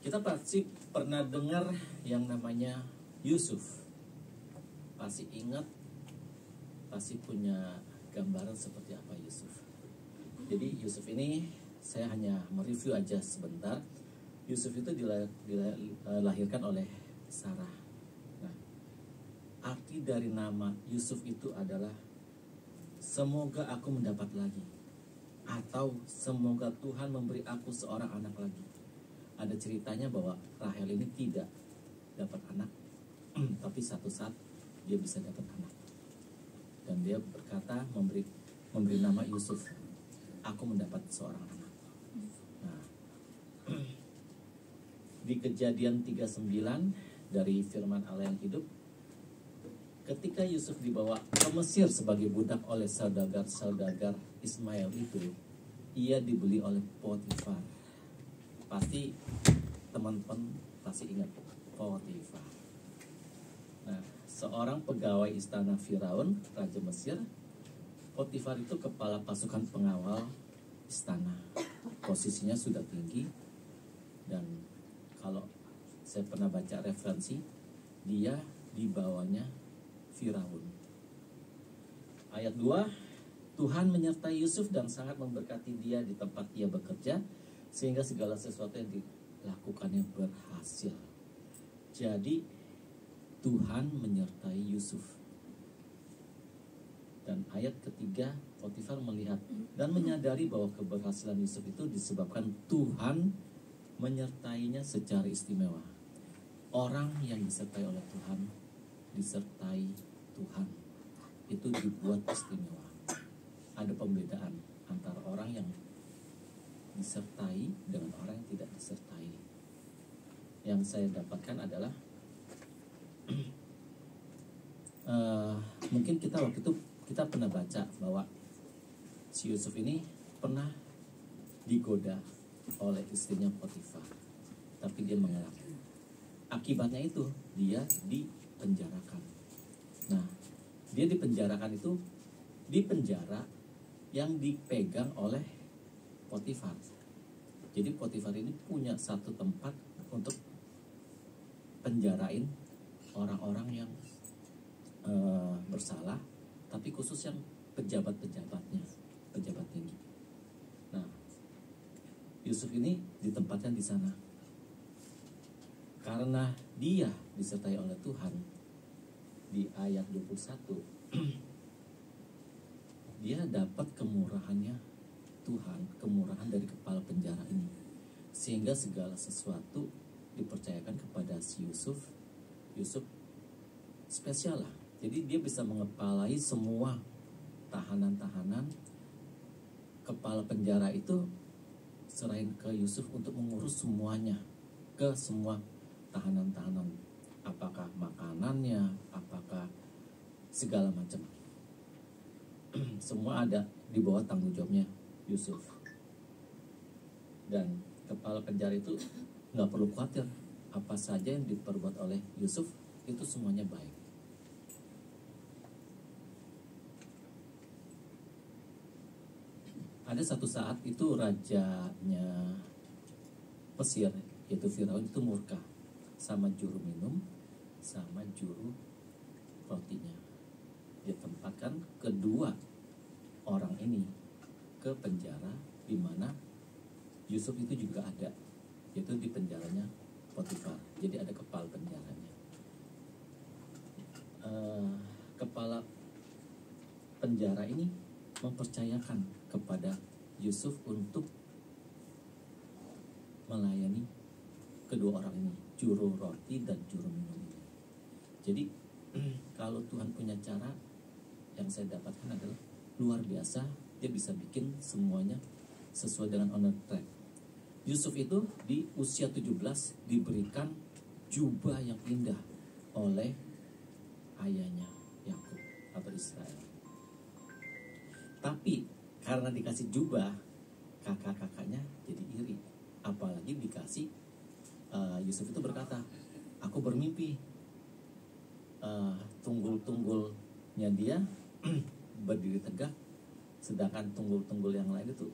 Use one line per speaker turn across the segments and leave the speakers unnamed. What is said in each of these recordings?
Kita pasti pernah dengar yang namanya Yusuf. Pasti ingat, pasti punya gambaran seperti apa Yusuf. Jadi Yusuf ini saya hanya mereview aja sebentar. Yusuf itu dilahirkan oleh Sarah. Nah, arti dari nama Yusuf itu adalah semoga aku mendapat lagi, atau semoga Tuhan memberi aku seorang anak lagi. Ada ceritanya bahwa Rahel ini tidak dapat anak, tapi satu saat dia bisa dapat anak. Dan dia berkata memberi nama Yusuf, aku mendapat seorang anak. Nah, di Kejadian 39 dari firman Allah yang hidup, ketika Yusuf dibawa ke Mesir sebagai budak oleh saudagar Ismail itu, ia dibeli oleh Potifar. Pasti teman-teman pasti ingat Potifar. Nah, seorang pegawai istana Firaun, Raja Mesir. Potifar itu kepala pasukan pengawal istana. Posisinya sudah tinggi, dan kalau saya pernah baca referensi, dia di bawahnya Firaun. Ayat 2, Tuhan menyertai Yusuf dan sangat memberkati dia di tempat ia bekerja, sehingga segala sesuatu yang dilakukannya berhasil. Jadi Tuhan menyertai Yusuf. Dan ayat ketiga, Potifar melihat dan menyadari bahwa keberhasilan Yusuf itu disebabkan Tuhan menyertainya secara istimewa. Orang yang disertai oleh Tuhan, disertai Tuhan, itu dibuat istimewa. Ada pembedaan antara orang yang disertai dengan orang yang tidak disertai. Yang saya dapatkan adalah mungkin kita waktu itu kita pernah baca bahwa si Yusuf ini pernah digoda oleh istrinya Potifar, tapi dia mengelak. Akibatnya itu dia dipenjarakan. Nah, dia dipenjarakan itu di penjara yang dipegang oleh Potifar. Jadi Potifar ini punya satu tempat untuk penjarain orang-orang yang bersalah, tapi khusus yang pejabat-pejabatnya, pejabat tinggi. Nah, Yusuf ini ditempatkan di sana karena dia disertai oleh Tuhan. Di ayat 21 dia dapat kemurahannya Tuhan, kemurahan dari kepala penjara ini, sehingga segala sesuatu dipercayakan kepada si Yusuf. Yusuf spesial lah. Jadi dia bisa mengepalai semua tahanan-tahanan. Kepala penjara itu serahin ke Yusuf untuk mengurus semuanya, ke semua tahanan-tahanan, apakah makanannya, apakah segala macam. Semua ada di bawah tanggung jawabnya Yusuf. Dan kepala penjara itu nggak perlu khawatir, apa saja yang diperbuat oleh Yusuf itu semuanya baik. Ada satu saat itu rajanya Mesir, yaitu Firaun, itu murka sama juru minum, sama juru rotinya. Dia tempatkan kedua orang ini ke penjara, di mana Yusuf itu juga ada, yaitu di penjaranya Potifar. Jadi ada kepala penjaranya. Kepala penjara ini mempercayakan kepada Yusuf untuk melayani kedua orang ini, juru roti dan juru minum ini. Jadi kalau Tuhan punya cara, yang saya dapatkan adalah luar biasa. Dia bisa bikin semuanya sesuai dengan on the track. Yusuf itu di usia 17 diberikan jubah yang indah oleh ayahnya Yakub atau Israel. Tapi karena dikasih jubah, kakak-kakaknya jadi iri. Apalagi dikasih, Yusuf itu berkata, aku bermimpi tunggul-tunggulnya dia berdiri tegak, sedangkan tunggul-tunggul yang lain itu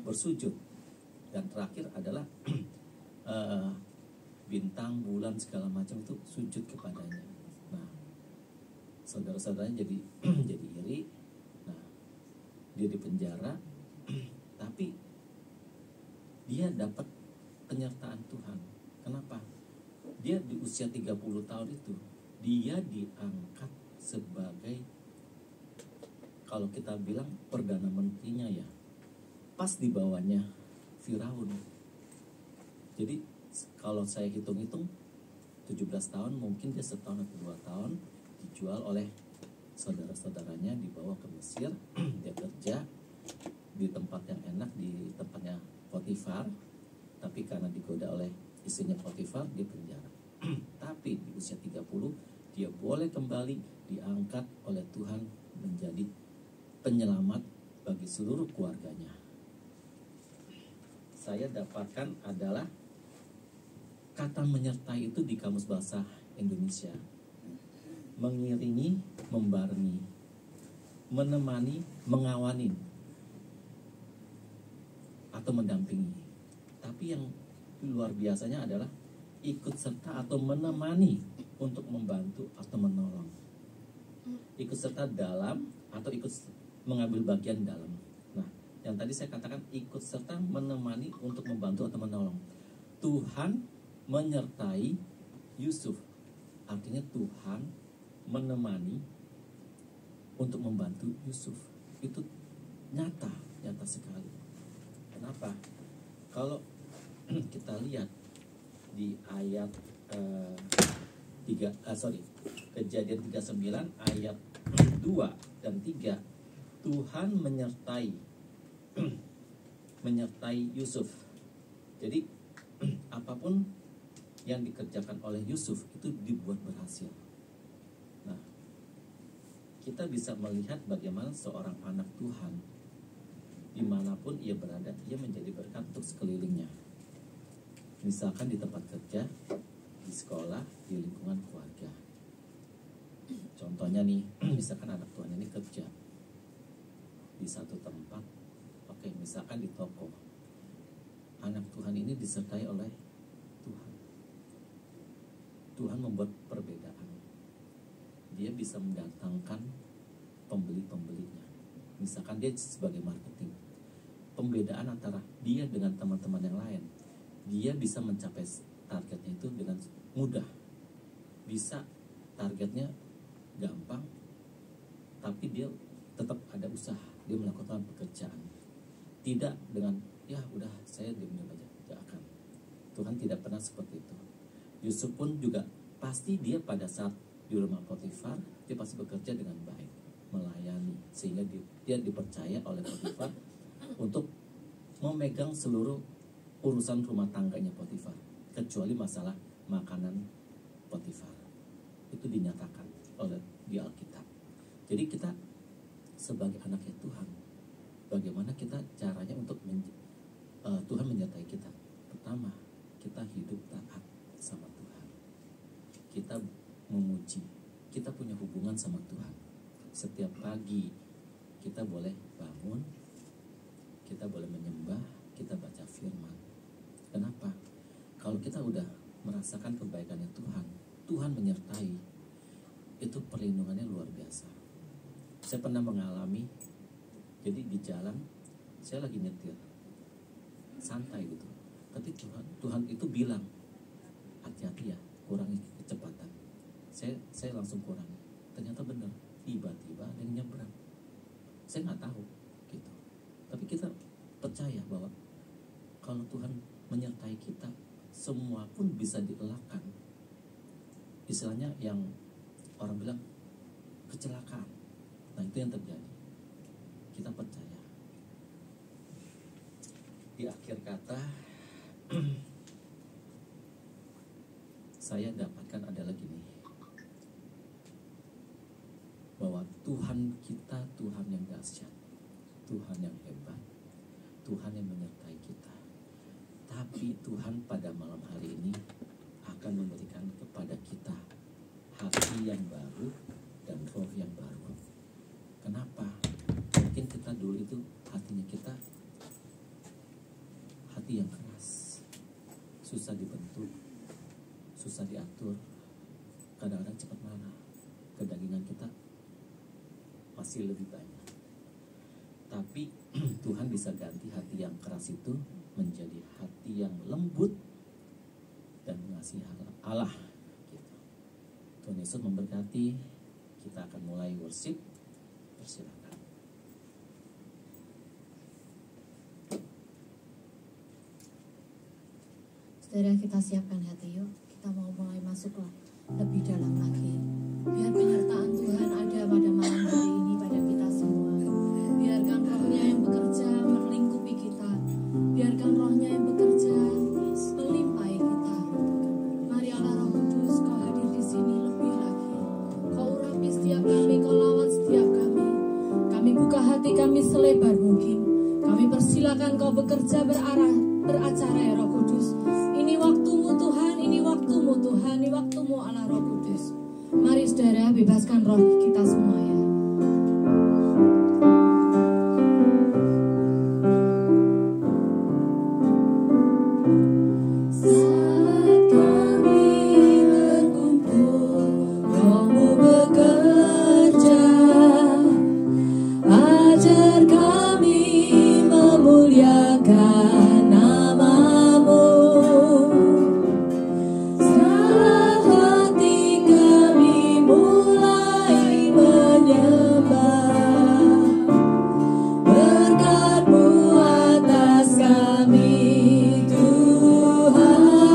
bersujud. Dan terakhir adalah bintang, bulan, segala macam itu sujud kepadanya. Nah, saudara-saudaranya jadi jadi iri. Nah, dia dipenjara, tapi dia dapat penyertaan Tuhan. Kenapa? Dia di usia 30 tahun itu, dia diangkat sebagai, kalau kita bilang perdana menterinya ya, pas di bawahnya Firaun. Jadi kalau saya hitung-hitung 17 tahun, mungkin dia setahun atau 2 tahun dijual oleh saudara-saudaranya, dibawa ke Mesir. Dia kerja di tempat yang enak, di tempatnya Potifar, tapi karena digoda oleh istrinya Potifar, dia penjara. Tapi di usia 30 dia boleh kembali diangkat oleh Tuhan menjadi penyelamat bagi seluruh keluarganya. Saya dapatkan adalah kata menyertai itu di Kamus Bahasa Indonesia: mengiringi, membarengi, menemani, mengawani, atau mendampingi. Tapi yang luar biasanya adalah ikut serta atau menemani untuk membantu atau menolong. Ikut serta dalam atau ikut mengambil bagian dalam. Nah, yang tadi saya katakan ikut serta menemani untuk membantu atau menolong. Tuhan menyertai Yusuf, artinya Tuhan menemani untuk membantu Yusuf. Itu nyata sekali. Kenapa? Kalau kita lihat di ayat Kejadian 39 ayat 2 dan 3, Tuhan menyertai Yusuf. Jadi apapun yang dikerjakan oleh Yusuf itu dibuat berhasil. Nah, kita bisa melihat bagaimana seorang anak Tuhan dimanapun ia berada, ia menjadi berkat untuk sekelilingnya. Misalkan di tempat kerja, di sekolah, di lingkungan keluarga. Contohnya nih, misalkan anak Tuhan ini kerja di satu tempat, oke, misalkan di toko. Anak Tuhan ini disertai oleh Tuhan. Tuhan membuat perbedaan. Dia bisa mendatangkan pembeli-pembelinya. Misalkan dia sebagai marketing, pembedaan antara dia dengan teman-teman yang lain, dia bisa mencapai targetnya itu dengan mudah. Bisa targetnya gampang, tapi dia tetap ada usaha, dia melakukan pekerjaan. Tidak dengan ya udah saya diam-diam aja, tidak akan. Tuhan tidak pernah seperti itu. Yusuf pun juga pasti dia pada saat di rumah Potifar, dia pasti bekerja dengan baik, melayani, sehingga dia dipercaya oleh Potifar untuk memegang seluruh urusan rumah tangganya Potifar, kecuali masalah makanan Potifar. Itu dinyatakan oleh di Alkitab. Jadi kita sebagai anaknya Tuhan, bagaimana kita caranya untuk Tuhan menyertai kita? Pertama, kita hidup taat sama Tuhan. Kita memuji, kita punya hubungan sama Tuhan. Setiap pagi kita boleh bangun, kita boleh menyembah, kita baca firman. Kenapa? Kalau kita udah merasakan kebaikannya Tuhan, Tuhan menyertai, itu perlindungannya luar biasa. Saya pernah mengalami, jadi di jalan saya lagi nyetir, santai gitu, tapi Tuhan itu bilang, hati-hati ya, kurangi kecepatan. Saya langsung kurangi. Ternyata benar, tiba-tiba ada yang nyebrang. Saya nggak tahu gitu. Tapi kita percaya bahwa kalau Tuhan menyertai kita, semua pun bisa dielakkan. Istilahnya yang orang bilang kecelakaan. Nah, itu yang terjadi. Kita percaya. Di akhir kata saya dapatkan adalah gini, bahwa Tuhan kita Tuhan yang dahsyat, Tuhan yang hebat, Tuhan yang menyertai kita. Tapi Tuhan pada malam hari ini akan memberikan kepada kita hati yang baru dan roh yang baru. Kenapa? Mungkin kita dulu itu hatinya kita hati yang keras, susah dibentuk, susah diatur, kadang-kadang cepat marah, kedagingan kita masih lebih banyak. Tapi Tuhan bisa ganti hati yang keras itu menjadi hati yang lembut dan mengasihi Allah. Gitu. Tuhan Yesus memberkati. Kita akan mulai worship. Persilakan.
Saudara, kita siapkan hati yuk. Kita mau mulai masuk lebih dalam lagi. Biar penyertaan Tuhan ada pada malam hari ini pada kita semua. Biarkan rohnya yang bekerja melingkupi kita. Biarkan rohnya yang bekerja melimpahi kita. Mari Allah Roh Kudus, Kau hadir di sini lebih lagi. Kau urapi setiap kami, Kau lawat setiap kami. Kami buka hati kami selebar mungkin. Kami persilakan Kau bekerja beracara ya Roh Kudus. Ini waktumu Tuhan, ini waktumu Tuhan, ini waktumu Allah Roh Kudus. Mari saudara, bebaskan roh kita semua ya. Saat kami berkumpul, Rohmu bekerja. Ajar kami memuliakan nama-Mu. Saat hati kami mulai menyembah, berkat-Mu atas kami Tuhan.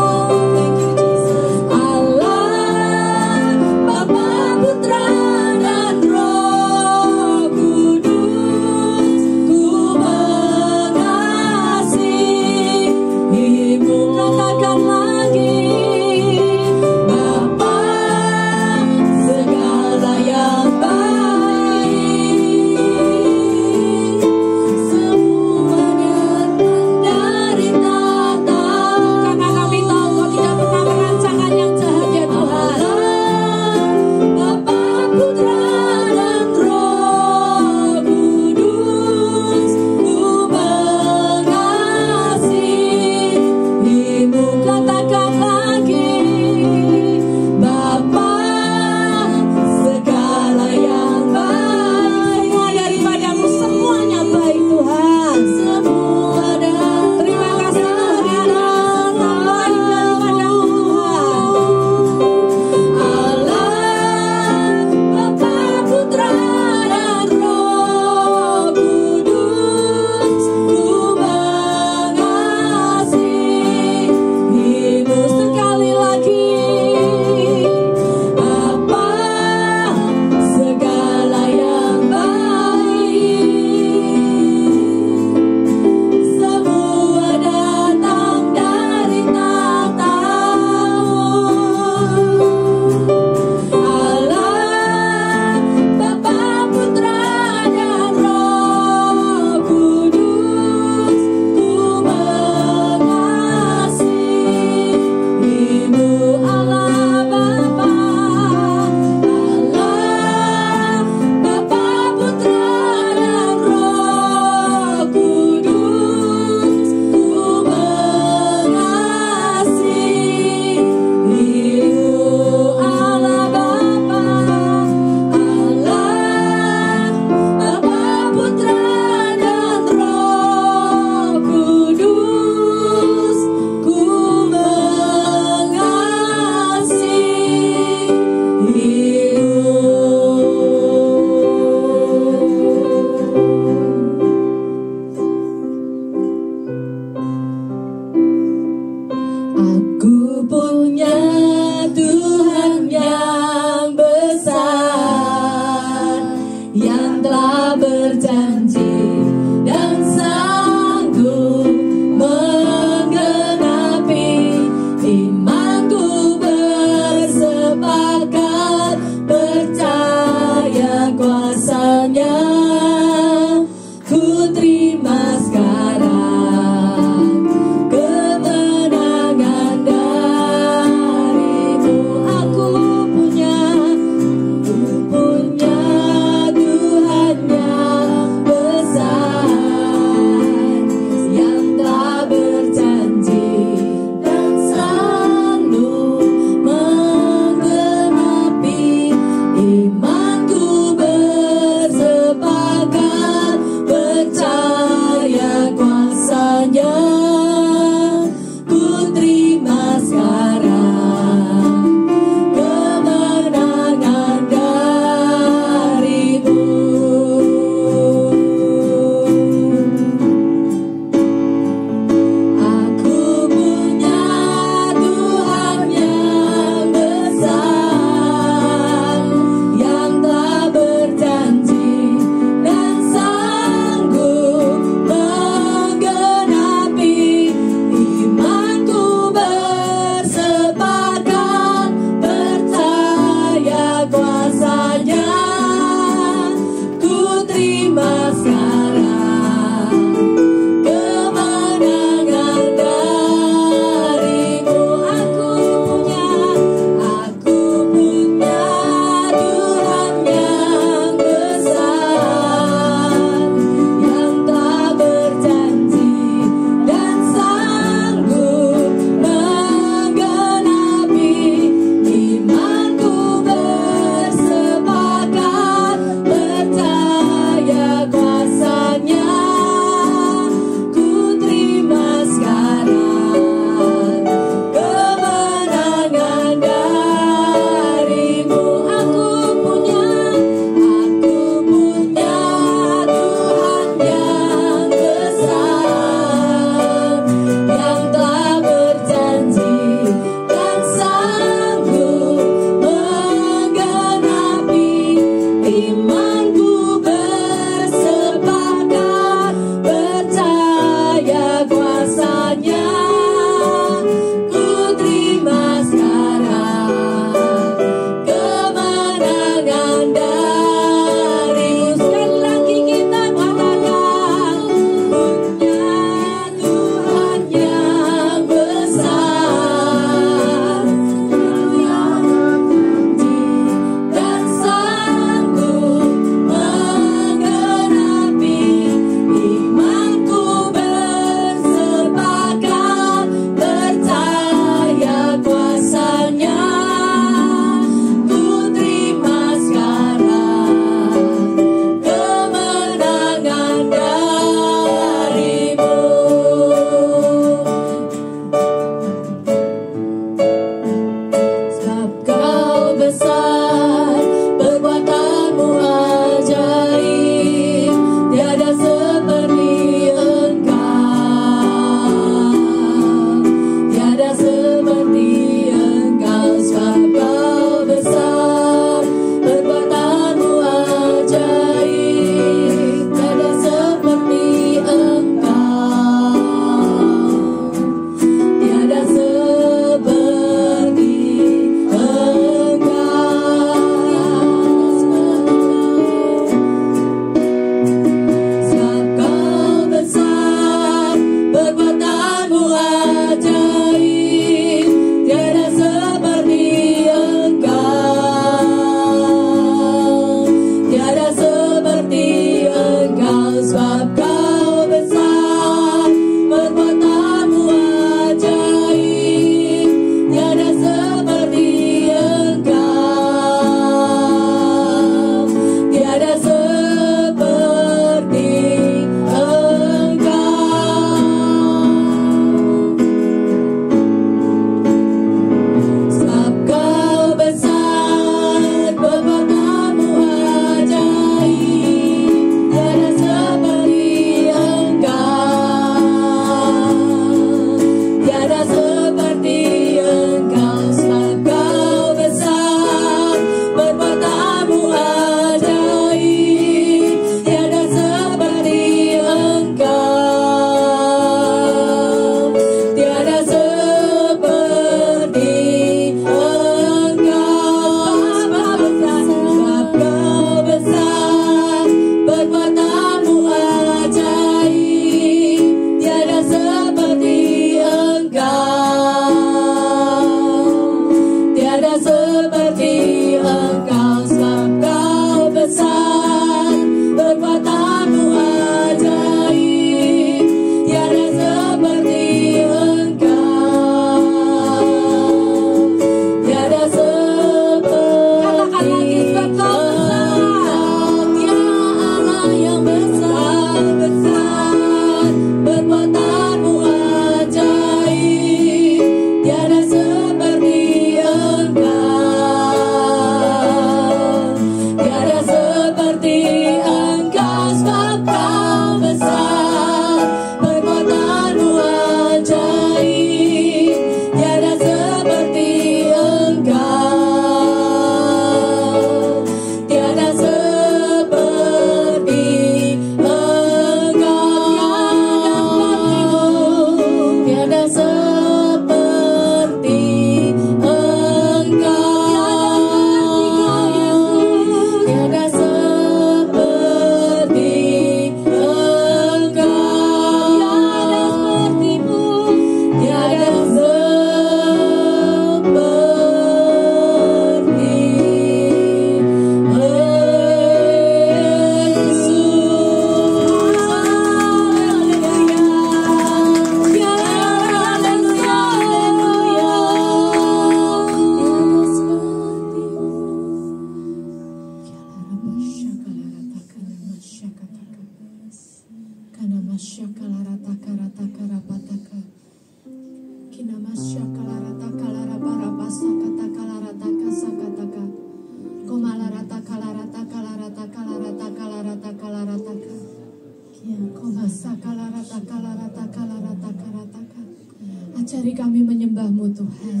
Ajari kami menyembah-Mu Tuhan.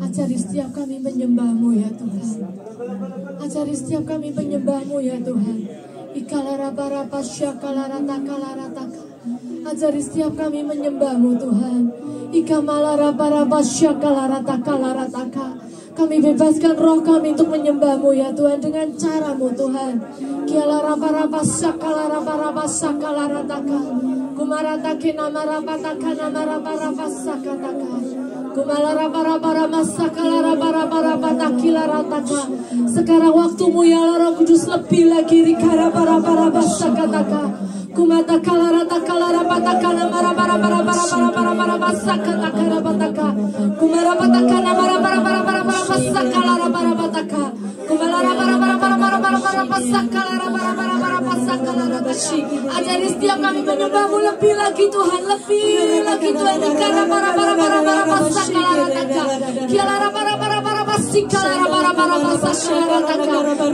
Ajari setiap kami menyembah-Mu ya Tuhan. Ajari setiap kami menyembah-Mu ya Tuhan. Ikalaraba syakalaratakalataka. Ajari setiap kami menyembah-Mu Tuhan. Ikamalaraba syakalaratakalataka. Kami bebaskan roh kami untuk menyembah-Mu ya Tuhan dengan cara-Mu Tuhan. Kialaraba syakalaraba sakalarataka. Kumaratake namarapataka namarapataka sakataka. Sekarang waktumu ya Roh Kudus lebih lagi ajari setiap kami menyembah-Mu lebih lagi Tuhan, lebih lagi Tuhan.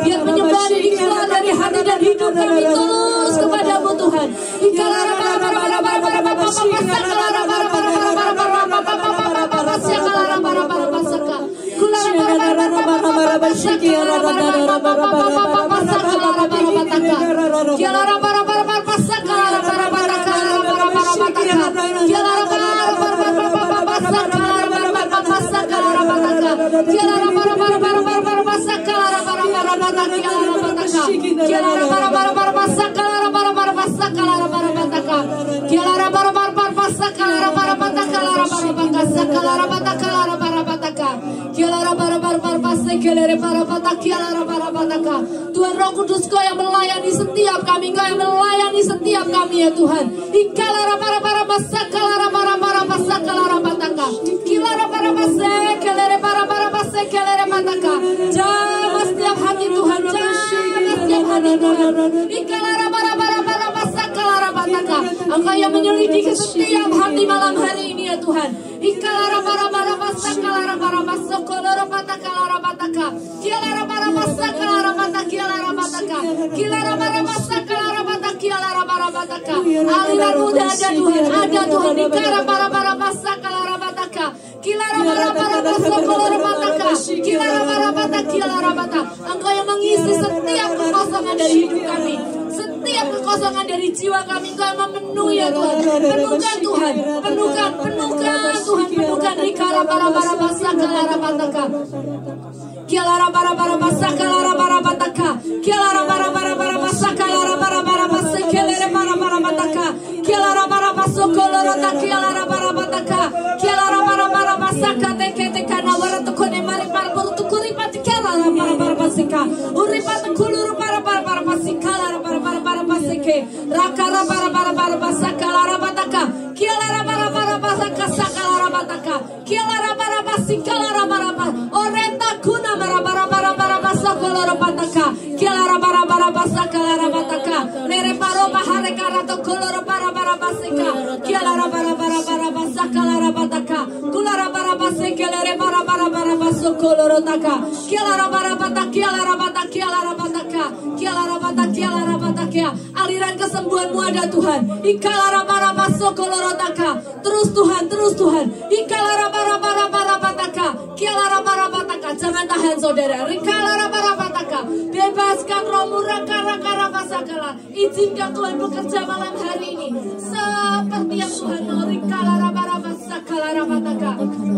Biar menyembah ini keluar dari hati dan hidup kami tulus kepadamu Tuhan. Tuhan Roh Kudus, Kau yang melayani setiap kami, Kau yang melayani setiap kami ya Tuhan. Jamah setiap hati Tuhan, jamah setiap hati Tuhan. Engkau yang menyelidiki setiap hati malam hari ini ya Tuhan. Aliran udah ada Tuhan, ada Tuhan. Engkau yang mengisi setiap kekosongan dari hidup kami, setiap kekosongan dari jiwa kami. Engkau yang memenuhi ya Tuhan. Penuhkan Tuhan, penuhkan Tuhan, penuhkan Rikara para basa kelara bataka. Kialara para basa kelara bataka. Kialara para basa kelara basa kelere para bataka. Kialara para baso koloro takialara para bataka. Kialara para basa kate kana waratu kone mari para tukuri pati kialara para basika. Uri pati kuluru para basika para basike. Rakara para basa kelara bataka. Kialara para basa kasakalara bataka. Kialara para basika lara para orenta kuna para basa koloro bataka. Kialara para basa kelara bataka. Lere paro bahare karato koloro para basika. Kialara para basa kelara bataka. Kulara para basike lere para baso koloro taka. Kialara para bataka. Kialara bataka. Aliran kesembuhan-Mu ada Tuhan. Ikalara para baso koloro taka. Terus Tuhan. Ikalara para bataka. Kialara para bataka. Jangan tahan saudara. Ikalara para bataka. Bebaskan rohmu raka basakala. Izinkan Tuhan bekerja malam hari ini seperti yang Tuhan mau. Ikalara para basakala bataka.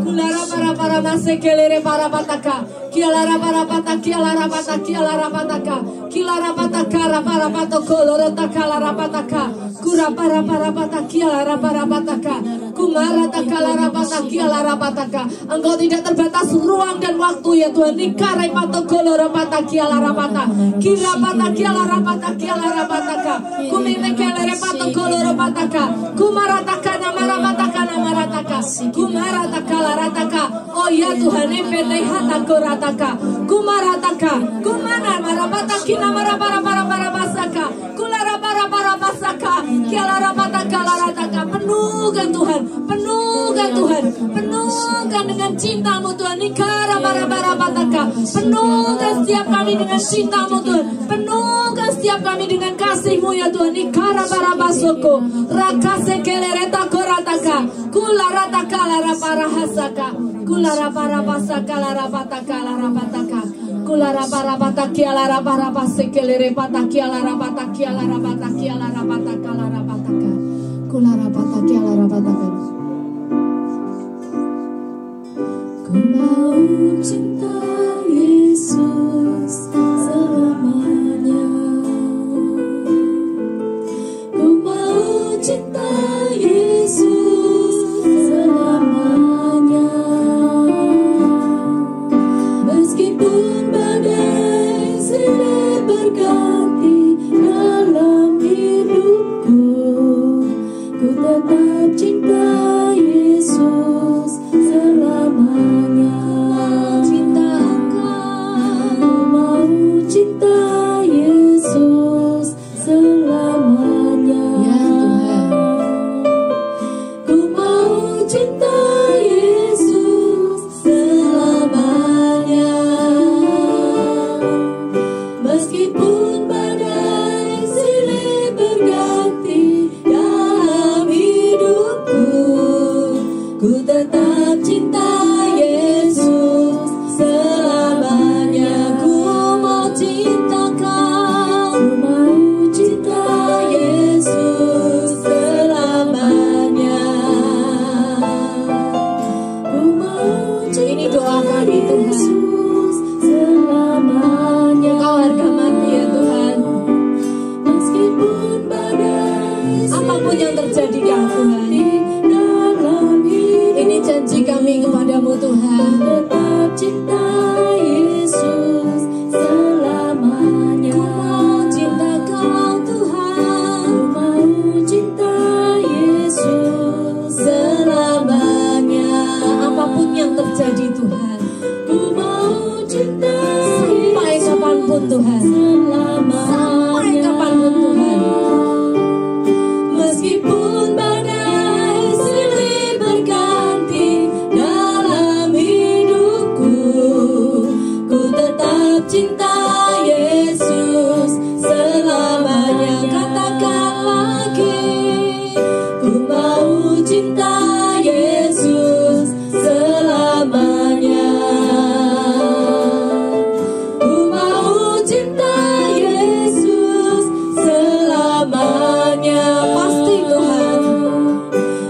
Kulara para masekelere para bataka. Kialara para bataka. Kialara bataka para batokolo rotakala bataka. Kura para bataka. Kialara para bataka. Kumara takala bataka. Engkau tidak terbatas ruang dan waktu ya Tuhan. Nikarai patokolo robata kialara bata. Kirabata kialara bataka. Kumine kelere patokolo robataka. Kumarataka namarataka. Kumarataka. Oh ya Tuhan, nepete hatako rataka. Kumarataka. Kumana marabataki namarabara basaka. Kulara para basaka. Kialara bataka larataka. Penuhkan Tuhan. Penuhkan dengan cinta-Mu Tuhan. Nikara para bataka. Penuhkan setiap kami dengan cinta-Mu Tuhan. Penuhkan setiap kami dengan kasih-Mu ya Tuhan. Nikara para basoko. Rakase kelere tako rataka. Kularataka laraparahasaka. Kularaparapasaka larapataka larapataka. Kularaparapataki alaraparapaseke lerepataki alarapataki alarapataki alarapataka larapataka. Kularapataki alarapataka. Ku mau cinta Yesus selamanya. Ku mau cinta Yesus selamanya. Meskipun badai silih berganti dalam hidupku, ku tetap cinta Yesus selamanya. Cinta Engkau, ku mau cinta Yesus selamanya. Ya Tuhan, ku mau cinta Yesus selamanya. Meskipun badai silih berganti dalam hidupku, ku tetap cinta Yesus selamanya. Ku mau cinta Kau, ku mau cinta Yesus selamanya. Ku mau cinta ini doa kami Yesus selamanya. Kau harga mati ya Tuhan. Meskipun badai apapun yang terjadi ya Tuhan, ini janji kami kepadamu Tuhan. Tetap cinta Yesus selamanya. Ku mau cinta Kau Tuhan. Ku mau cinta Yesus selamanya. Apapun yang terjadi Tuhan, ku mau cinta sampai kapanpun Tuhan. Sampai kapanpun Tuhan. Meskipun badai silih berganti dalam hidupku, ku tetap cinta Yesus selamanya. Katakan lagi, ku mau cinta Yesus selamanya. Ku mau cinta Yesus selamanya. Pasti Tuhan.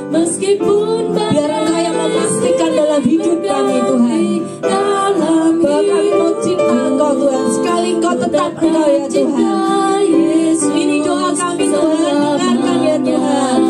Meskipun biar Engkau yang memastikan dalam hidup kami Tuhan, bahwa kami mau cinta Engkau Tuhan. Sekali Engkau tetap Engkau ya Tuhan. Ini doa kami Tuhan, dengarkan ya Tuhan.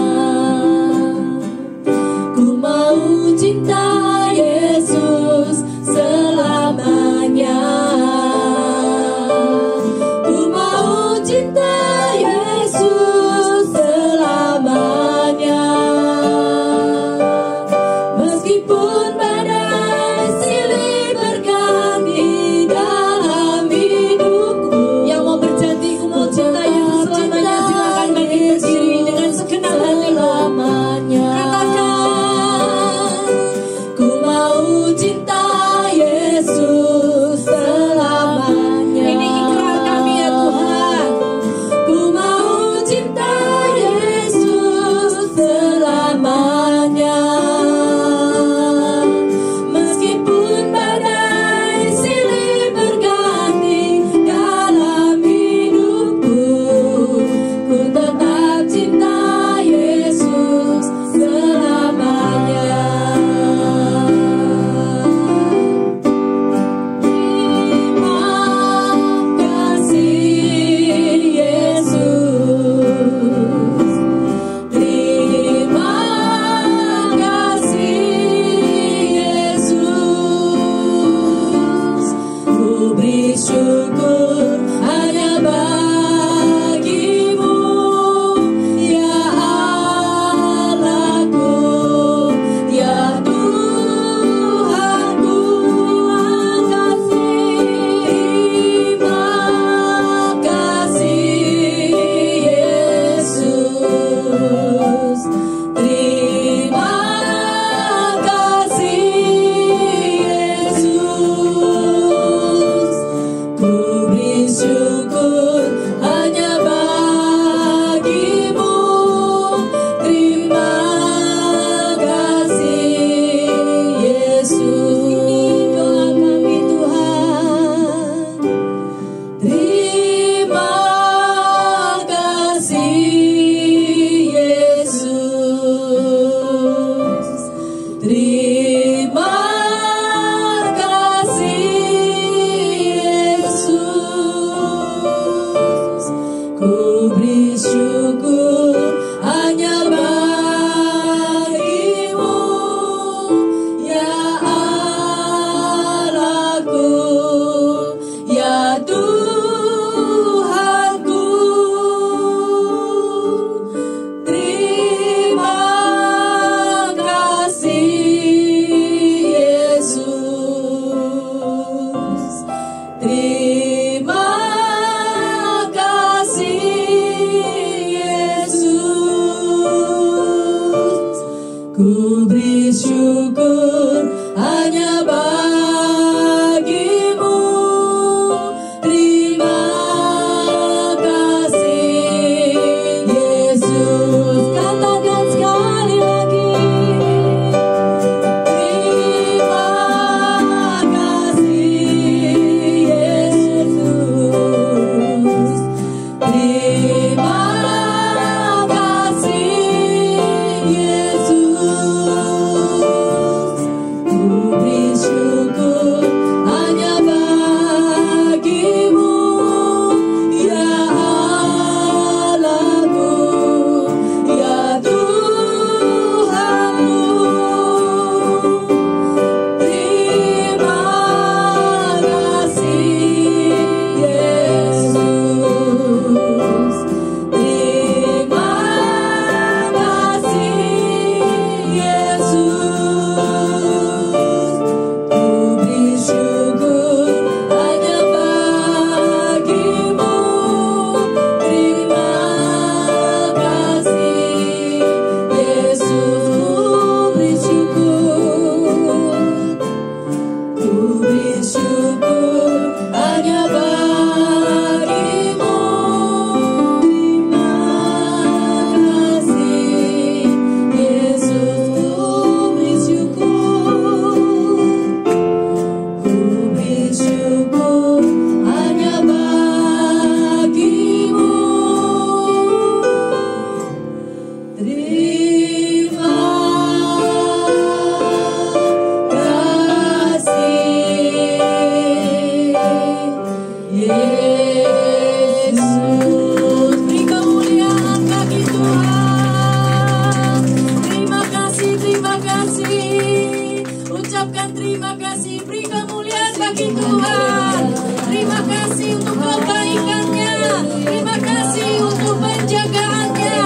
Ku beri syukur hanya bagimu. Terima kasih Yesus. Katakan sekali lagi. Terima kasih Yesus. Terima kasih Yesus. Ku beri syukur hanya bagimu, ya Allahku, ya Tuhanku. Terima kasih Yesus. Terima kasih Yesus. Ku beri syukur hanya bagimu. Terima kasih Yesus. Ku beri syukur hanya bagimu. Terima kasih Yesus. Ku beri syukur hanya bagimu. Terima kasih Yesus. Beri kemuliaan bagi Tuhan. Terima kasih, terima kasih. Ucapkan terima kasih. Beri kemuliaan bagi Tuhan. Terima kasih untuk kebaikannya. Terima kasih untuk penjagaannya.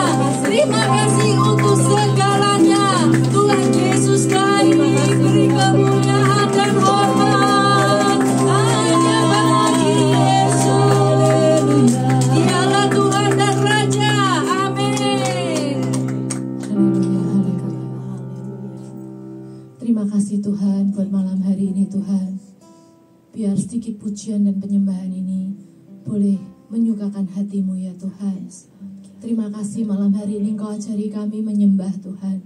Terima kasih untuk segalanya. Tuhan Yesus baik. Beri kemuliaan dan hormat hanya bagi Yesus. Dialah Tuhan dan Raja. Amin. Terima kasih Tuhan buat malam hari ini Tuhan. Biar sedikit pujian dan penyembahan ini boleh menyukakan hatimu ya Tuhan. Terima kasih malam hari ini Engkau ajari kami menyembah Tuhan.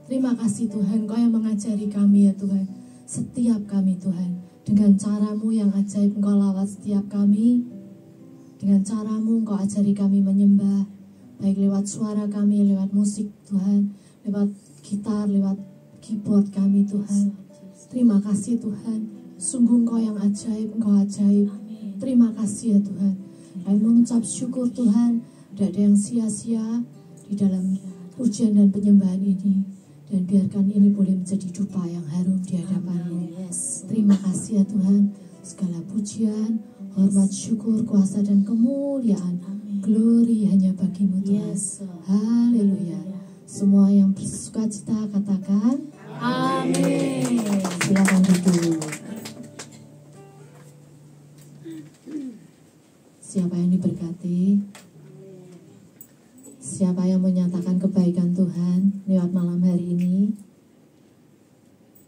Terima kasih Tuhan Engkau yang mengajari kami ya Tuhan. Setiap kami Tuhan. Dengan caramu yang ajaib Engkau lawat setiap kami. Dengan caramu Engkau ajari kami menyembah. Baik lewat suara kami, lewat musik Tuhan. Lewat gitar, lewat keyboard kami Tuhan. Terima kasih Tuhan. Sungguh Engkau yang ajaib, Engkau ajaib. Terima kasih ya Tuhan. Kami mengucap syukur Tuhan. Tidak ada yang sia-sia di dalam pujian dan penyembahan ini. Dan biarkan ini boleh menjadi dupa yang harum di hadapan-Mu. Terima kasih ya Tuhan. Segala pujian, hormat, syukur, kuasa dan kemuliaan, glory hanya bagi-Mu Tuhan. Haleluya. Semua yang bersuka cita katakan amin. Silakan duduk. Siapa yang diberkati? Siapa yang menyatakan kebaikan Tuhan lewat malam hari ini?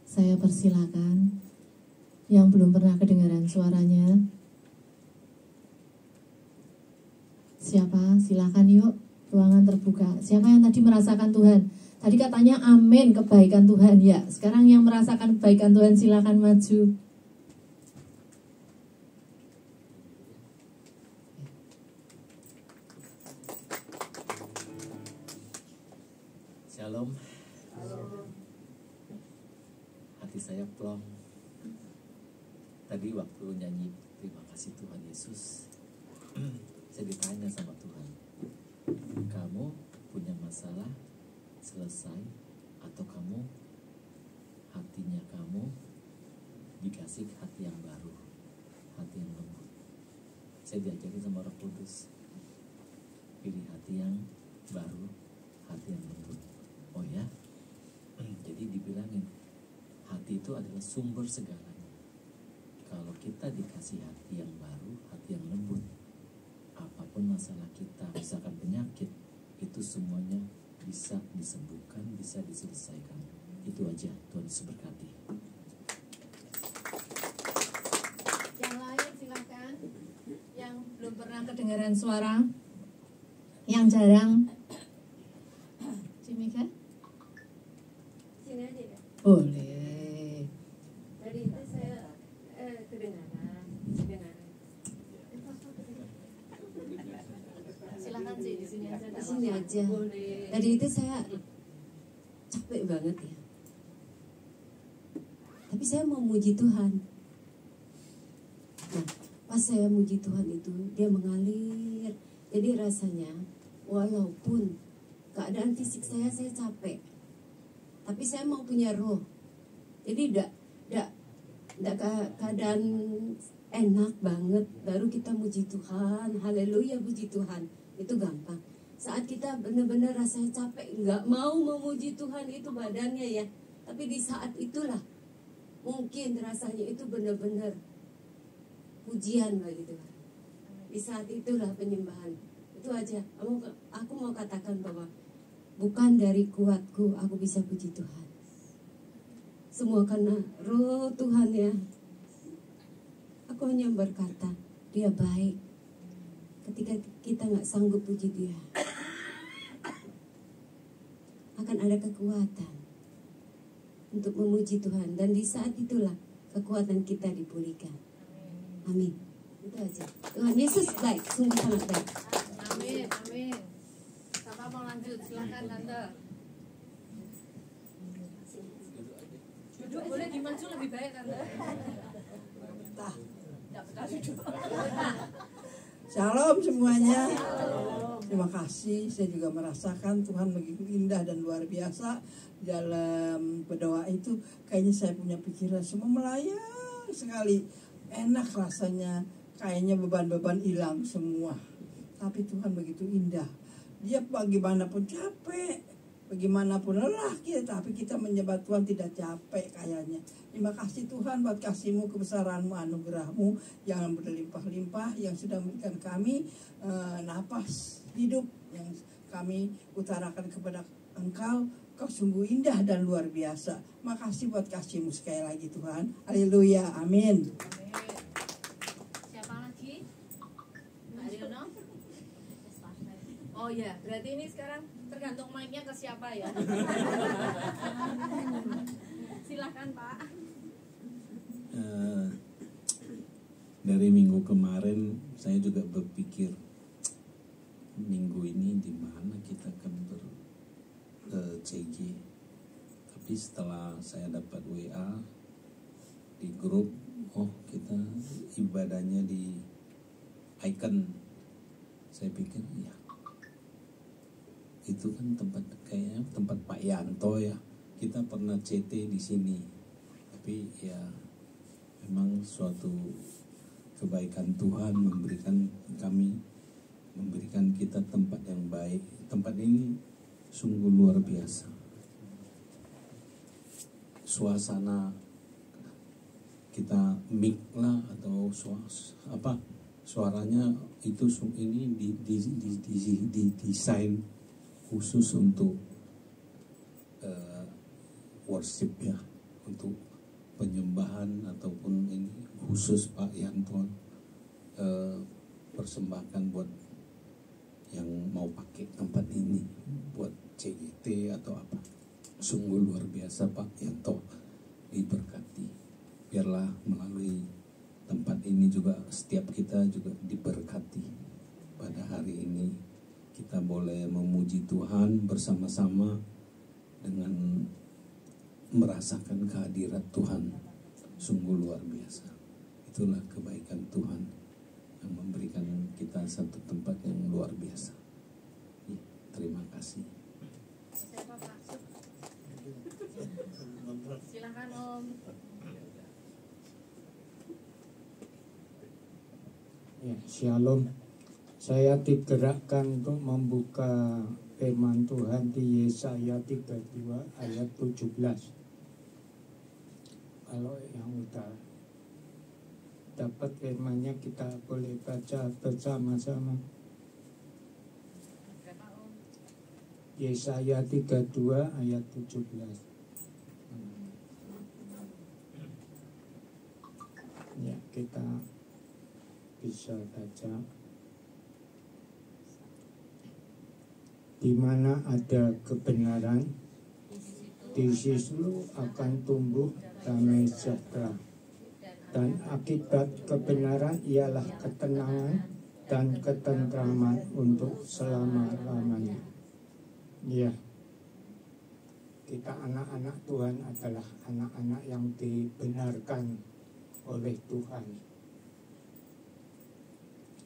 Saya persilakan. Yang belum pernah kedengaran suaranya. Siapa? Silakan yuk. Ruangan terbuka. Siapa yang tadi merasakan Tuhan? Tadi katanya amin kebaikan Tuhan ya. Sekarang yang merasakan kebaikan Tuhan silakan maju.
Shalom. Hati saya plong. Tadi waktu nyanyi terima kasih Tuhan Yesus, saya ditanya sama Tuhan, kamu punya masalah selesai atau kamu hatinya kamu dikasih hati yang baru, hati yang lembut. Saya diajarin sama Roh Kudus, pilih hati yang baru, hati yang lembut. Oh ya, jadi dibilangin hati itu adalah sumber segalanya. Kalau kita dikasih hati yang baru, hati yang lembut, apapun masalah kita, misalkan penyakit, itu semuanya bisa disembuhkan, bisa diselesaikan. Itu aja. Tuhan Yesus berkati.
Yang lain silakan. Yang belum pernah kedengaran suara, yang jarang. Cimika?
Sini aja ya.
Boleh.
Tadi itu saya kedengaran.
Silakan sih di sini aja.
Di sini aja.
Boleh.
Tadi itu saya capek banget ya. Tapi saya mau muji Tuhan. Nah, pas saya muji Tuhan itu, dia mengalir. Jadi rasanya, walaupun keadaan fisik saya capek, tapi saya mau punya roh. Jadi tidak keadaan enak banget. Baru kita muji Tuhan, haleluya puji Tuhan. Itu gampang. Saat kita benar-benar rasanya capek, nggak mau memuji Tuhan itu badannya ya. Tapi di saat itulah, mungkin rasanya itu benar-benar pujian bagi Tuhan. Di saat itulah penyembahan. Itu aja. Aku mau katakan bahwa bukan dari kuatku aku bisa puji Tuhan. Semua karena roh Tuhan ya. Aku hanya berkata, dia baik. Ketika kita nggak sanggup puji dia, akan ada kekuatan untuk memuji Tuhan. Dan di saat itulah kekuatan kita dipulihkan. Amin. Itu aja. Tuhan Yesus baik, sungguh sangat baik.
Amin, amin. Siapa mau lanjut? Silakan Tante. Duduk boleh di maju lebih baik Tante. Tidak betah duduk.
Shalom semuanya. Terima kasih. Saya juga merasakan Tuhan begitu indah dan luar biasa dalam berdoa itu. Kayaknya saya punya pikiran semua melayang sekali. Enak rasanya. Kayaknya beban-beban hilang semua. Tapi Tuhan begitu indah. Dia bagaimanapun capek, bagaimanapun lelah kita, tapi kita menyembah Tuhan tidak capek kayaknya. Terima kasih Tuhan buat kasih-Mu, kebesaran-Mu, anugerah-Mu yang berlimpah-limpah, yang sudah memberikan kami napas hidup yang kami utarakan kepada Engkau. Kau sungguh indah dan luar biasa. Makasih buat kasih-Mu sekali lagi Tuhan. Haleluya, amin.
Siapa lagi? Mbak Riono? Oh ya, berarti ini sekarang tergantung mic-nya ke siapa ya. Silakan Pak.
Dari minggu kemarin saya juga berpikir minggu ini di mana kita akan CG. Tapi setelah saya dapat WA di grup, oh kita ibadahnya di Icon. Saya pikir ya itu kan kayaknya tempat Pak Yanto ya. Kita pernah CT di sini. Tapi ya memang suatu kebaikan Tuhan memberikan kita tempat yang baik. Tempat ini sungguh luar biasa. Suasana kita mic lah atau suaranya itu ini di desain khusus untuk worship ya, untuk penyembahan ataupun ini khusus Pak Yanto persembahkan buat yang mau pakai tempat ini buat CGT atau apa. Sungguh luar biasa Pak Yanto, diberkati. Biarlah melalui tempat ini juga setiap kita juga diberkati. Pada hari ini kita boleh memuji Tuhan bersama-sama dengan merasakan kehadirat Tuhan. Sungguh luar biasa. Itulah kebaikan Tuhan yang memberikan kita satu tempat yang luar biasa. Ya, terima kasih.
Siapa Pak? Silakan Om.
Ya, shalom. Saya digerakkan untuk membuka firman Tuhan di Yesaya 32 ayat 17. Kalau yang udah dapat firmannya kita boleh baca bersama-sama. Yesaya 32 ayat 17. Ya, kita bisa baca. Di mana ada kebenaran, di situ akan tumbuh damai sejahtera. Dan akibat kebenaran ialah ketenangan dan ketentraman untuk selama-lamanya. Ya, kita anak-anak Tuhan adalah anak-anak yang dibenarkan oleh Tuhan.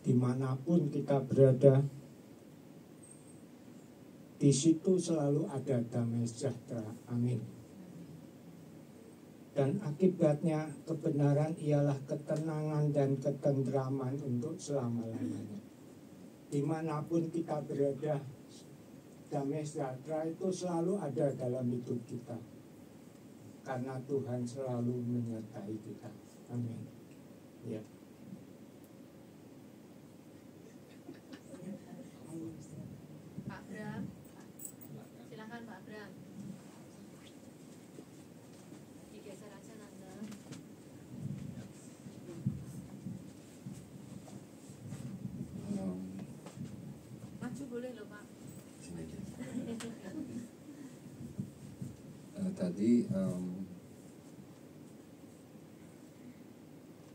Dimanapun kita berada, di situ selalu ada damai sejahtera. Amin. Dan akibatnya kebenaran ialah ketenangan dan ketentraman untuk selama-lamanya. Dimanapun kita berada, damai sejahtera itu selalu ada dalam hidup kita. Karena Tuhan selalu menyertai kita. Amin. Ya.
Pak Bram, silakan Pak Bram. Digeser aja Nanda. Maju boleh loh Pak.
Tadi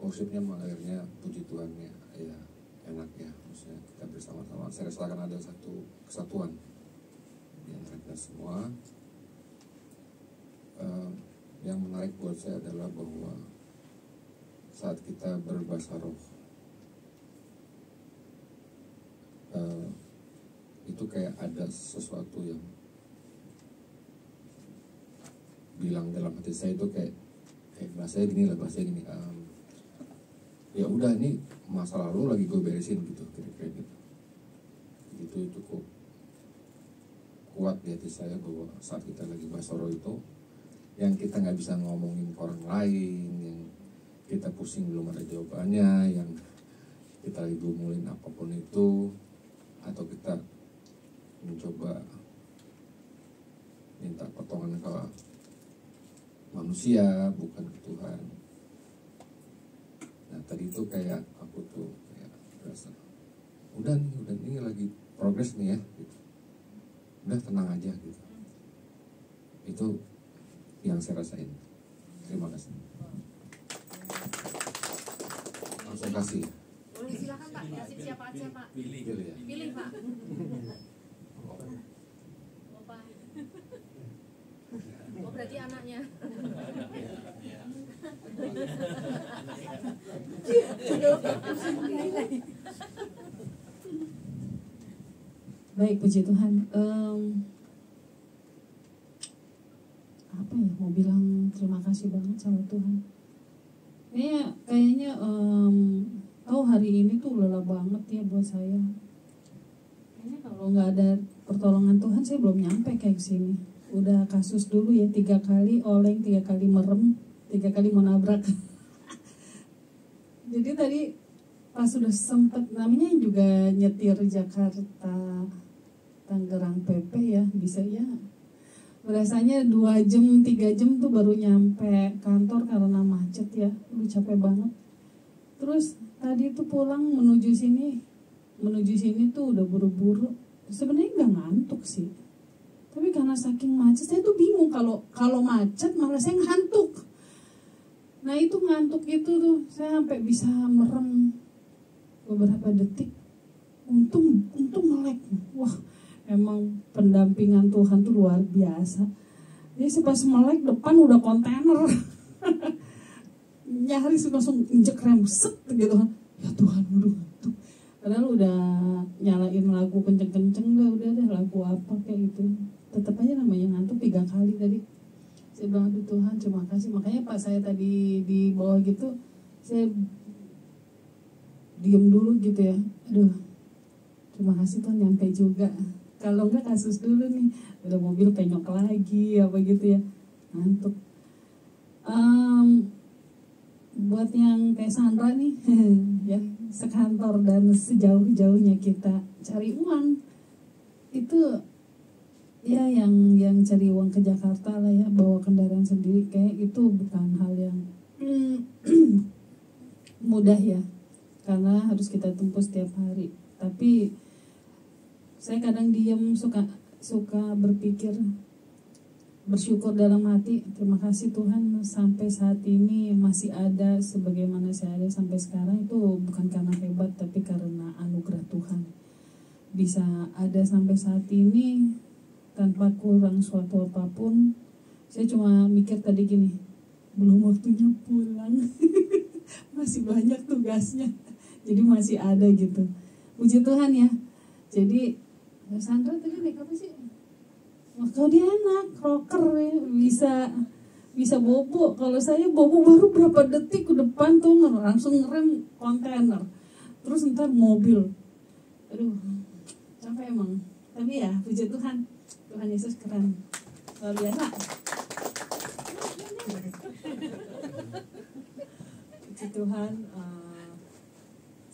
worshipnya mengalirnya puji Tuhan ya, ya enak ya, maksudnya kita bersama-sama. Saya rasakan ada satu kesatuan di antara kita semua. Yang menarik buat saya adalah bahwa saat kita berbahasa roh, itu kayak ada sesuatu yang bilang dalam hati saya itu kayak bahasanya gini lah, bahasanya gini, ya udah ini masa lalu lagi gue beresin gitu, kira-kira gitu. Itu cukup kuat di hati saya bahwa saat kita lagi bahas roh itu, yang kita nggak bisa ngomongin ke orang lain, yang kita pusing belum ada jawabannya, yang kita lagi gumulin apapun itu, atau kita mencoba minta pertolongan ke manusia bukan ke Tuhan. Nah tadi itu kayak aku tuh kayak berasa udah nih ini lagi progres nih ya gitu. Udah tenang aja gitu. Itu yang saya rasain. Terima kasih. Langsung kasih.
Boleh silakan Pak, kasih siapa aja Pak.
Pilih ya.
Pilih Pak. Oh Pak. Oh berarti anaknya.
Baik, puji Tuhan. Apa ya, mau bilang terima kasih banget sama Tuhan. Kayaknya hari ini tuh lelah banget ya buat saya. Kayaknya kalau nggak ada pertolongan Tuhan saya belum nyampe kayak sini. Udah kasus dulu ya, 3 kali oleng, 3 kali merem, 3 kali mau nabrak. Jadi tadi pas sudah sempet, namanya juga nyetir Jakarta Tangerang PP ya, bisa ya. Rasanya 2 jam, 3 jam tuh baru nyampe kantor karena macet ya, udah capek banget. Terus tadi tuh pulang menuju sini tuh udah buru-buru. Sebenarnya nggak ngantuk sih, tapi karena saking macet saya tuh bingung kalau macet malah saya ngantuk. Nah itu ngantuk itu tuh saya sampai bisa merem beberapa detik. Untung melek. Wah, emang pendampingan Tuhan tuh luar biasa. Jadi pas melek depan udah kontainer. Nyaris langsung injek rem set gitu kan. Ya Tuhan, aduh. Padahal udah nyalain lagu kenceng-kenceng udah lagu apa kayak gitu. Tetap aja namanya ngantuk 3 kali tadi. Saya bilang aduh Tuhan terima kasih. Makanya pas saya tadi di bawah gitu, saya diem dulu gitu ya. Aduh, terima kasih Tuhan nyampe juga. Kalau enggak kasus dulu nih, udah mobil penyok lagi apa gitu ya, ngantuk. Buat yang kayak Sandra nih, ya sekantor dan sejauh-jauhnya kita cari uang, itu ya yang cari uang ke Jakarta lah ya, bawa kendaraan sendiri, kayak itu bukan hal yang mudah ya, karena harus kita tempuh setiap hari. Tapi saya kadang diam, suka berpikir, bersyukur dalam hati, terima kasih Tuhan sampai saat ini masih ada sebagaimana saya ada sampai sekarang. Itu bukan karena hebat, tapi karena anugerah Tuhan. Bisa ada sampai saat ini tanpa kurang suatu apapun. Saya cuma mikir tadi gini, belum waktunya pulang. Masih banyak tugasnya, jadi masih ada gitu. Puji Tuhan ya. Jadi Sandra tadi naik apa sih? Wah, kalau dia enak, rocker ya, bisa bobo. Kalau saya bobo baru berapa detik ke depan tuh langsung ngerem kontainer, terus ntar mobil. Aduh, capek emang. Tapi ya puji Tuhan, Tuhan Yesus keren, luar biasa.
Puji Tuhan,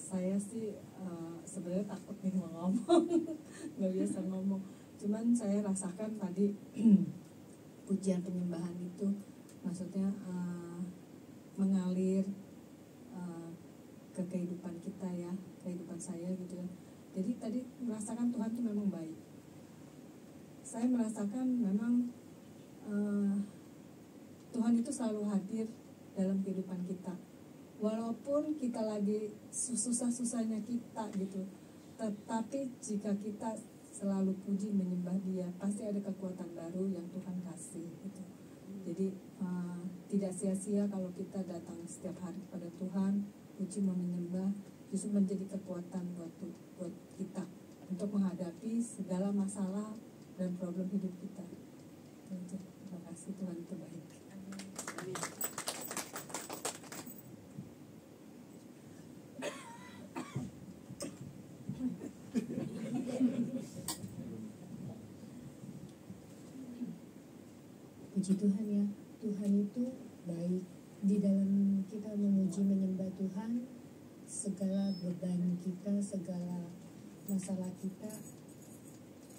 saya sih sebenarnya takut nih mau ngomong, nggak biasa ngomong. Cuman saya rasakan tadi pujian penyembahan itu maksudnya mengalir ke kehidupan kita ya, kehidupan saya gitu ya. Jadi tadi merasakan Tuhan itu memang baik. Saya merasakan memang Tuhan itu selalu hadir dalam kehidupan kita. Walaupun kita lagi susah-susahnya kita gitu, tetapi jika kita selalu puji menyembah Dia, pasti ada kekuatan baru yang Tuhan kasih gitu. Jadi tidak sia-sia kalau kita datang setiap hari kepada Tuhan, puji menyembah, justru menjadi kekuatan buat kita untuk menghadapi segala masalah dan problem hidup kita. Terima kasih, Tuhan itu baik. Amin.
Puji Tuhan ya, Tuhan itu baik. Di dalam kita memuji menyembah Tuhan, segala beban kita, segala masalah kita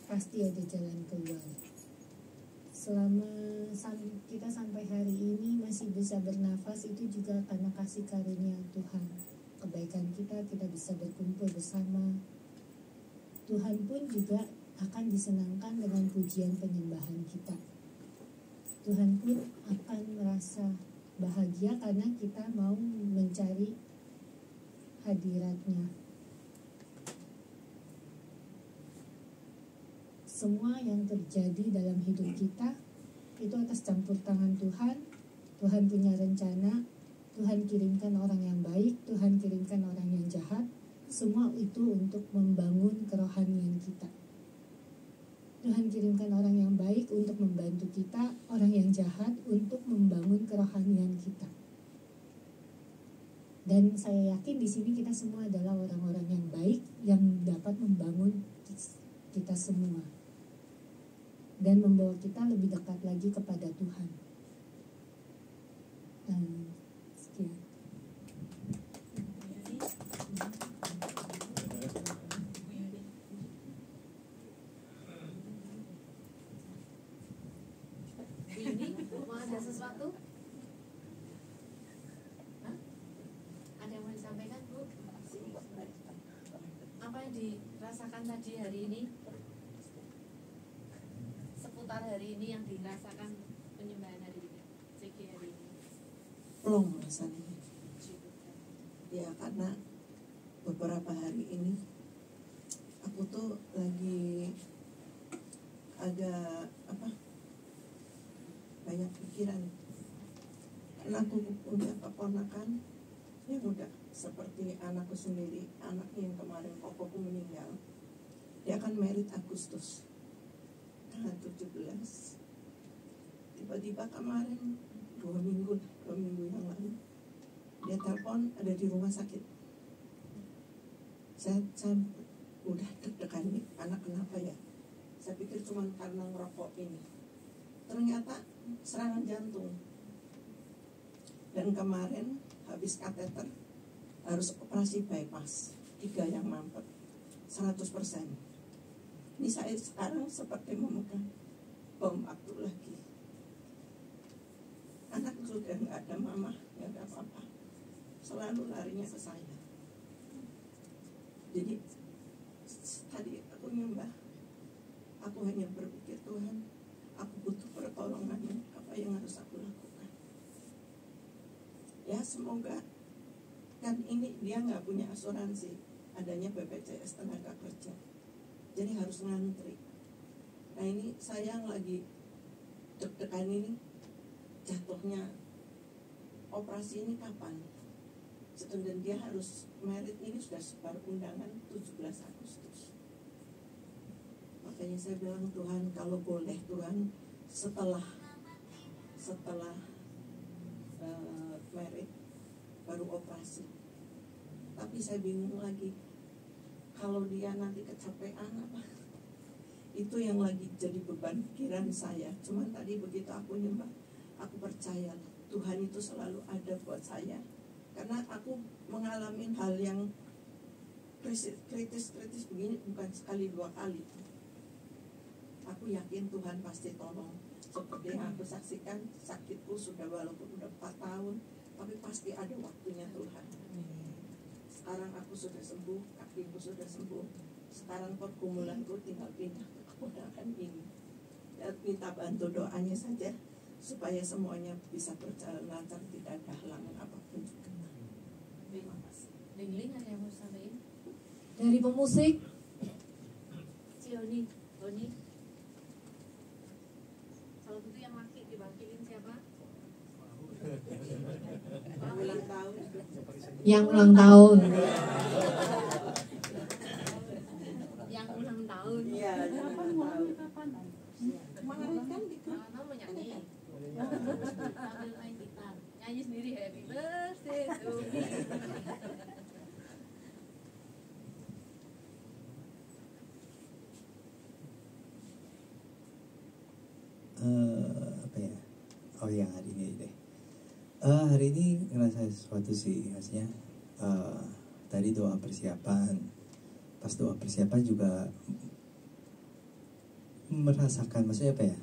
pasti ada jalan keluar. Selama kita sampai hari ini masih bisa bernafas, itu juga karena kasih karunia Tuhan. Kebaikan kita bisa berkumpul bersama. Tuhan pun juga akan disenangkan dengan pujian penyembahan kita. Tuhan pun akan merasa bahagia karena kita mau mencari hadiratnya. Semua yang terjadi dalam hidup kita itu atas campur tangan Tuhan. Tuhan punya rencana, Tuhan kirimkan orang yang baik, Tuhan kirimkan orang yang jahat. Semua itu untuk membangun kerohanian kita. Tuhan kirimkan orang yang baik untuk membantu kita, orang yang jahat untuk membangun kerohanian kita. Dan saya yakin di sini kita semua adalah orang-orang yang baik yang dapat membangun kita semua dan membawa kita lebih dekat lagi kepada Tuhan. Sekian. Mau ada sesuatu? Hah? Ada yang mau disampaikan, Bu? Apa yang dirasakan tadi hari ini? Seputar hari ini yang dirasakan penyembahan hari ini, CG hari ini.
Plong rasanya. Ya karena beberapa hari ini aku tuh lagi ada banyak pikiran karena aku punya keponakan yang udah seperti anakku sendiri. Anaknya yang kemarin kokoku meninggal, dia akan merit Agustus tanggal 17. Tiba-tiba kemarin 2 minggu yang lalu dia telepon ada di rumah sakit. Saya udah deg-degan nih, anak kenapa ya? Saya pikir cuma karena ngerokok ini, ternyata serangan jantung. Dan kemarin habis kateter harus operasi bypass, 3 yang mampet 100%. Ini saya sekarang seperti memegang bom waktu lagi. Anak sudah nggak ada mama, nggak ada papa, selalu larinya ke saya. Jadi tadi aku nyembah, aku hanya berpikir, Tuhan, aku butuh pertolonganmu, apa yang harus aku lakukan. Ya semoga, kan ini dia nggak punya asuransi, adanya BPJS tenaga kerja, jadi harus ngantri. Nah ini saya yang lagi deg-degan ini, jatuhnya operasi ini kapan? Dan dia harus merit ini sudah sebar undangan 17 Agustus. Makanya saya bilang, Tuhan kalau boleh Tuhan setelah merit baru operasi. Tapi saya bingung lagi, kalau dia nanti kecapean apa? Itu yang lagi jadi beban pikiran saya. Cuman tadi begitu aku nyembah, aku percaya Tuhan itu selalu ada buat saya. Karena aku mengalami hal yang kritis begini bukan sekali dua kali. Aku yakin Tuhan pasti tolong. Seperti yang aku saksikan, sakitku sudah walaupun udah 4 tahun, tapi pasti ada waktunya Tuhan. Sekarang aku sudah sembuh, kakiku sudah sembuh. Sekarang pergumulanku tinggal pindah ke keponakan ini. Dan minta bantu doanya saja supaya semuanya bisa berjalan lancar, tidak ada halangan apapun juga. Terima kasih.
Lingling ada yang mau sampaikan? Dari pemusik
Cioni, Tony. Kalau gitu yang laki dibangkitin siapa?
Ulang tahun.
yang ulang tahun.
Yang ulang tahun.
Iya, ulang tahun. Kemarin kan
Mau nyanyi. Sambil main gitar. Nyanyi sendiri happy birthday to me.
Apa ya? Oh yang hari ini deh. Hari ini ngerasa sesuatu sih, maksudnya tadi doa persiapan. Pas doa persiapan juga merasakan, maksudnya apa ya?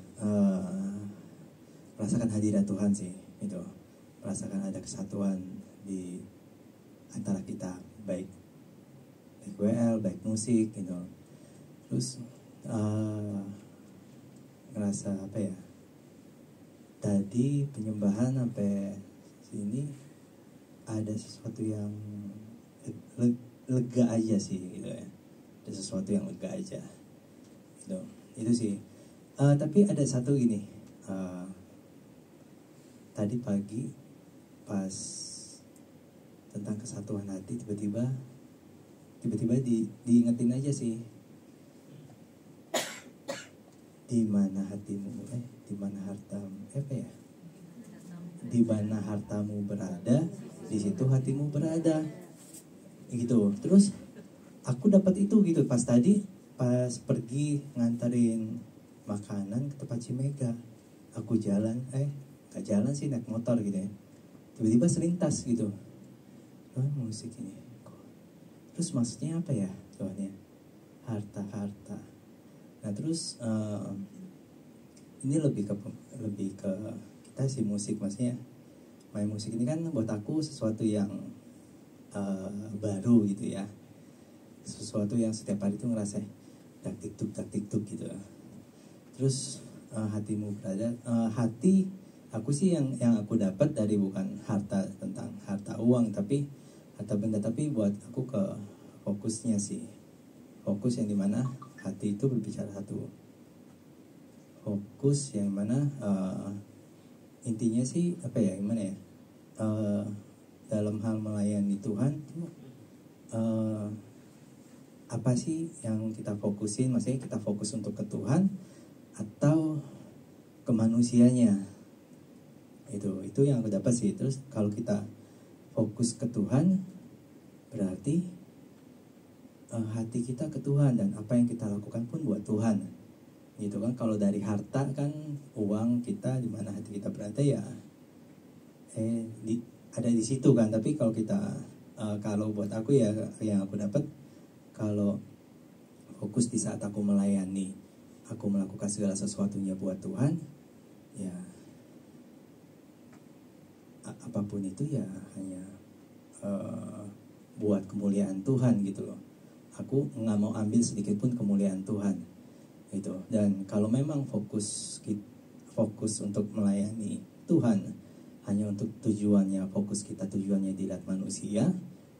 Merasakan hadirat Tuhan sih, itu. Merasakan ada kesatuan di antara kita, baik WL, baik musik, gitu. Terus ngerasa apa ya? Tadi penyembahan sampai sini ada sesuatu yang lega aja sih, gitu ya. Ada sesuatu yang lega aja, gitu. Itu sih. Tapi ada satu gini. Tadi pagi pas tentang kesatuan hati, tiba-tiba diingetin aja sih. Di mana hatimu, di mana hartamu, apa ya? Di mana hartamu berada, di situ hatimu berada. Gitu. Terus aku dapat itu gitu pas tadi, pas pergi nganterin makanan ke tempat Cimega. Aku jalan, gak jalan sih, naik motor gitu ya. Tiba-tiba selintas gitu. Musik ini. Terus maksudnya apa ya Tuhannya? Harta. Nah terus ini lebih ke kita sih musik, maksudnya main musik ini kan buat aku sesuatu yang baru gitu ya, sesuatu yang setiap hari tuh ngerasa tak tiktuk gitu. Terus hatimu berada, hati aku sih yang aku dapat dari bukan harta, tentang harta uang, tapi harta benda, tapi buat aku ke fokusnya sih, fokus yang dimana hati itu berbicara satu, fokus yang mana intinya sih apa ya, gimana ya, dalam hal melayani Tuhan tuh apa sih yang kita fokusin, maksudnya kita fokus untuk ke Tuhan atau ke manusianya, itu yang aku dapat sih. Terus kalau kita fokus ke Tuhan berarti hati kita ke Tuhan, dan apa yang kita lakukan pun buat Tuhan, gitu kan. Kalau dari harta kan uang kita, di mana hati kita berada ya ada di situ kan. Tapi kalau kita kalau buat aku ya, yang aku dapat, kalau fokus di saat aku melayani aku melakukan segala sesuatunya buat Tuhan, ya apapun itu ya hanya buat kemuliaan Tuhan gitu loh. Aku nggak mau ambil sedikit pun kemuliaan Tuhan gitu. Dan kalau memang fokus untuk melayani Tuhan hanya untuk tujuannya, fokus kita tujuannya dilihat manusia,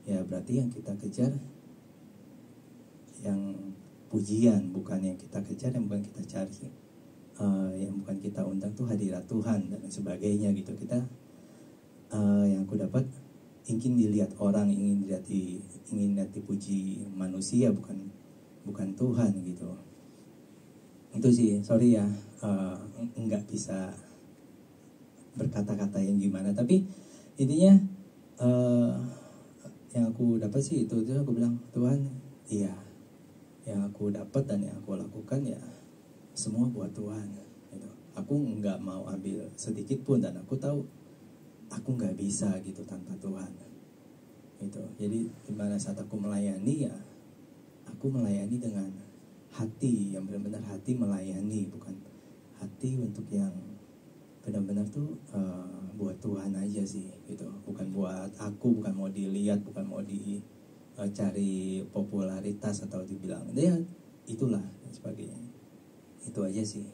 ya berarti yang kita kejar yang pujian, bukan yang kita kejar, yang bukan kita cari, yang bukan kita undang tuh hadirat Tuhan dan sebagainya gitu. Kita yang aku dapat ingin dilihat orang, ingin lihat dipuji manusia, bukan Tuhan gitu. Itu sih, sorry ya, nggak bisa berkata-kata yang gimana, tapi intinya yang aku dapat sih itu aku bilang, Tuhan, iya, yang aku dapat dan yang aku lakukan ya semua buat Tuhan gitu. Aku nggak mau ambil sedikit pun, dan aku tahu aku nggak bisa gitu tanpa Tuhan gitu. Jadi dimana saat aku melayani, ya aku melayani dengan hati yang benar-benar hati melayani, bukan hati untuk yang benar-benar tuh buat Tuhan aja sih gitu, bukan buat aku, bukan mau dilihat, bukan mau cari popularitas atau dibilang ya itulah dan sebagainya. Itu aja sih.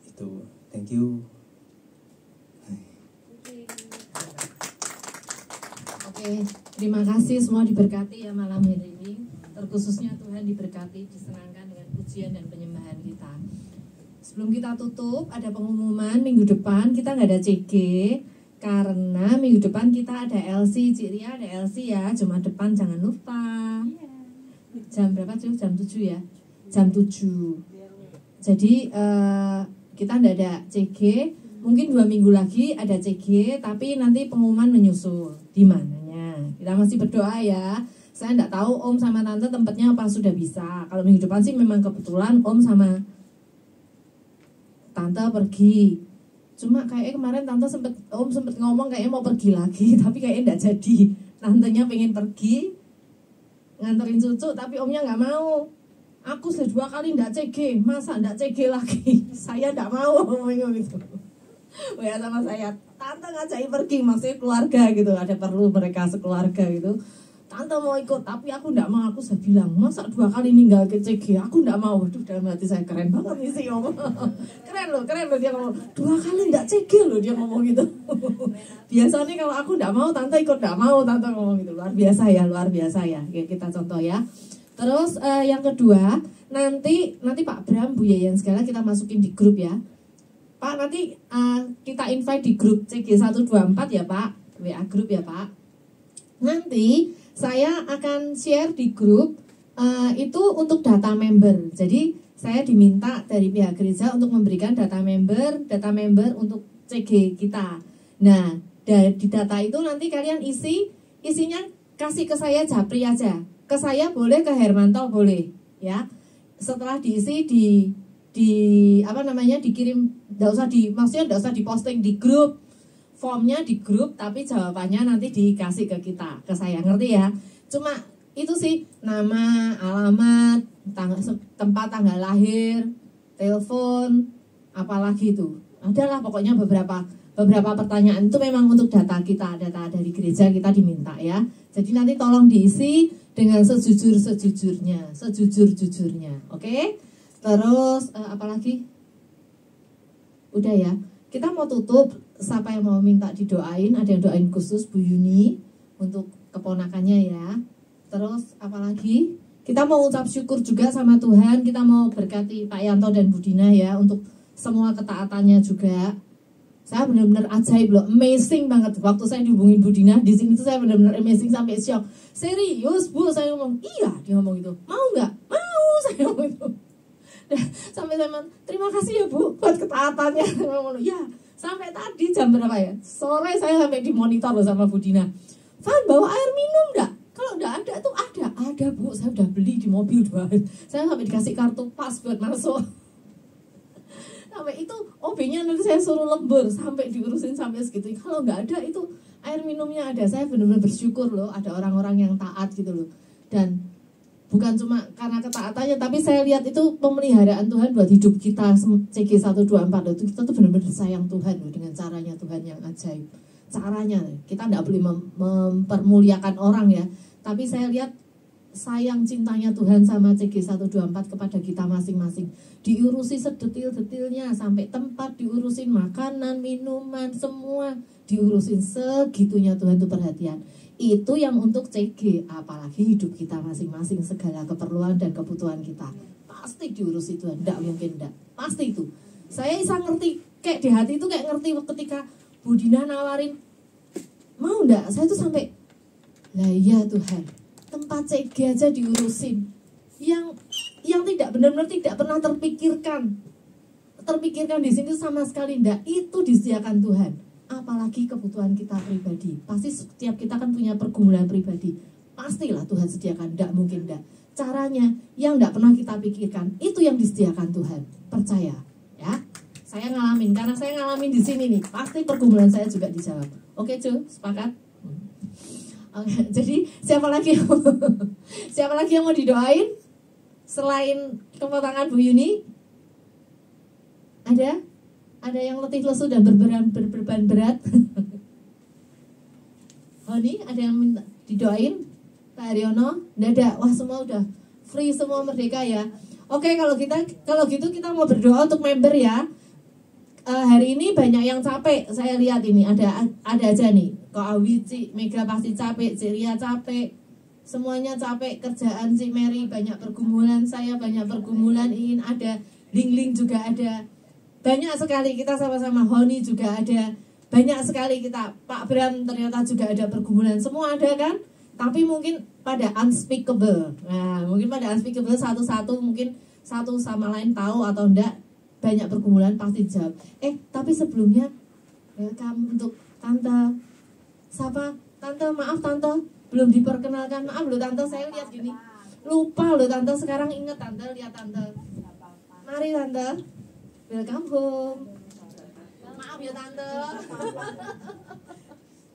Itu, thank you.
Oke, terima kasih semua, diberkati ya malam hari ini. Terkhususnya Tuhan diberkati, disenangkan dengan pujian dan penyembahan kita. Sebelum kita tutup, ada pengumuman minggu depan kita nggak ada CG, karena minggu depan kita ada LC. Cik Ria ada LC ya, Jumat depan jangan lupa. Jam berapa cuy? Jam 7 ya? Jam 7. Jadi kita nggak ada CG, mungkin 2 minggu lagi ada CG, tapi nanti pengumuman menyusul di mananya. Kita masih berdoa ya. Saya nggak tahu Om sama Tante tempatnya apa sudah bisa. Kalau minggu depan sih memang kebetulan Om sama Tante pergi. Cuma kayaknya kemarin Om sempet ngomong kayaknya mau pergi lagi, tapi kayaknya nggak jadi. Tantenya pengen pergi nganterin cucu, tapi Omnya nggak mau. Aku sudah 2 kali nggak CG, masa nggak CG lagi? Saya nggak mau ngomong gitu. Ya sama saya, Tante ngajakin pergi, maksudnya keluarga gitu, ada perlu mereka sekeluarga gitu. Tante mau ikut, tapi aku nggak mau. Aku sudah bilang, masa 2 kali ninggal ke CG, aku nggak mau. Waduh, dalam hati saya keren banget nih sih Om. Keren loh dia ngomong 2 kali nggak CG loh, dia ngomong gitu. Biasanya kalau aku nggak mau, Tante ikut nggak mau, Tante ngomong gitu. Luar biasa ya. Oke, kita contoh ya. Terus yang kedua, nanti Pak Bram, Bu Yayan segala kita masukin di grup ya. Pak, nanti kita invite di grup CG124 ya Pak, WA grup ya Pak. Nanti saya akan share di grup itu untuk data member. Jadi saya diminta dari pihak gereja untuk memberikan data member untuk CG kita. Nah, di data itu nanti kalian isinya kasih ke saya japri aja. Ke saya boleh, ke Hermanto boleh, ya. Setelah diisi dikirim, maksudnya enggak usah diposting di grup. Formnya di grup, tapi jawabannya nanti dikasih ke kita, ke saya, ngerti ya? Cuma itu sih, nama, alamat, tempat tanggal lahir, telepon, apalagi itu. Adalah pokoknya beberapa pertanyaan itu memang untuk data kita, data dari gereja kita diminta ya. Jadi nanti tolong diisi dengan sejujur-jujurnya, oke? Terus apalagi? Udah ya. Kita mau tutup. Siapa yang mau minta didoain? Ada yang doain khusus Bu Yuni untuk keponakannya ya. Terus apalagi? Kita mau ucap syukur juga sama Tuhan. Kita mau berkati Pak Yanto dan Bu Dina ya untuk semua ketaatannya juga. Saya benar-benar ajaib loh, amazing banget. Waktu saya dihubungin Bu Dina di sini tuh saya benar-benar amazing sampai shock. Serius Bu, saya ngomong iya, dia ngomong gitu. Mau nggak? Mau, saya ngomong gitu. Sampai saya ngomong, terima kasih ya Bu buat ketaatannya. Ngomong ya. Sampai tadi jam berapa ya? Sore saya sampai dimonitor loh sama Bu Dina. Van, bawa air minum enggak? Kalau enggak ada tuh ada Bu. Saya udah beli di mobil 2 hari. Saya sampai dikasih kartu pas buat masuk. Sampai itu OB-nya nanti saya suruh lembur sampai diurusin sampai segitu. Kalau enggak ada itu air minumnya ada. Saya benar-benar bersyukur loh ada orang-orang yang taat gitu loh. Dan bukan cuma karena ketaatannya, tapi saya lihat itu pemeliharaan Tuhan buat hidup kita. CG 124 itu kita tuh benar-benar sayang Tuhan loh, dengan caranya Tuhan yang ajaib. Caranya kita tidak boleh mempermuliakan orang ya, tapi saya lihat sayang cintanya Tuhan sama CG 124 kepada kita masing-masing. Diurusi sedetil-detilnya, sampai tempat diurusin, makanan, minuman, semua diurusin segitunya. Tuhan tuh perhatian. Itu yang untuk CG, apalagi hidup kita masing-masing, segala keperluan dan kebutuhan kita pasti diurusi Tuhan, tidak mungkin tidak, pasti itu. Saya bisa ngerti, kayak di hati itu kayak ngerti ketika Bu Dina nawarin, mau enggak, saya tuh sampai, lah iya Tuhan, tempat CG aja diurusin, yang tidak benar-benar tidak pernah terpikirkan di sini sama sekali enggak, itu disediakan Tuhan. Apalagi kebutuhan kita pribadi, pasti setiap kita kan punya pergumulan pribadi, pastilah Tuhan sediakan, tidak mungkin tidak. Caranya yang tidak pernah kita pikirkan, itu yang disediakan Tuhan, percaya ya. Saya ngalamin, karena saya ngalamin di sini nih, pasti pergumulan saya juga dijawab. Oke Cu, sepakat? Oke, jadi siapa lagi yang mau didoain selain keponakan Bu Yuni? Ada yang letih lesu dan berbeban berat? Oh nih, ada yang minta didoain? Pak Haryono? Nggak ada? Wah, semua udah free, semua merdeka ya. Oke, kalau gitu kita mau berdoa untuk member ya. Hari ini banyak yang capek, saya lihat ini ada aja nih. Kok Awi, Cik Mega pasti capek, Cik Ria capek, semuanya capek. Kerjaan Cik Mary banyak pergumulan, saya banyak pergumulan, ingin ada, Ling juga ada. Banyak sekali kita sama-sama, Honi juga ada, banyak sekali kita, Pak Bram ternyata juga ada pergumulan, semua ada kan? Tapi mungkin pada unspeakable. Nah, mungkin pada unspeakable satu-satu, mungkin satu sama lain tahu atau enggak, banyak pergumulan pasti jawab. Tapi sebelumnya welcome untuk Tante. Siapa? Tante, maaf Tante, belum diperkenalkan. Maaf loh Tante, saya lihat gini. Lupa loh Tante, sekarang ingat Tante, lihat Tante. Mari Tante. Welcome home. Maaf ya Tante.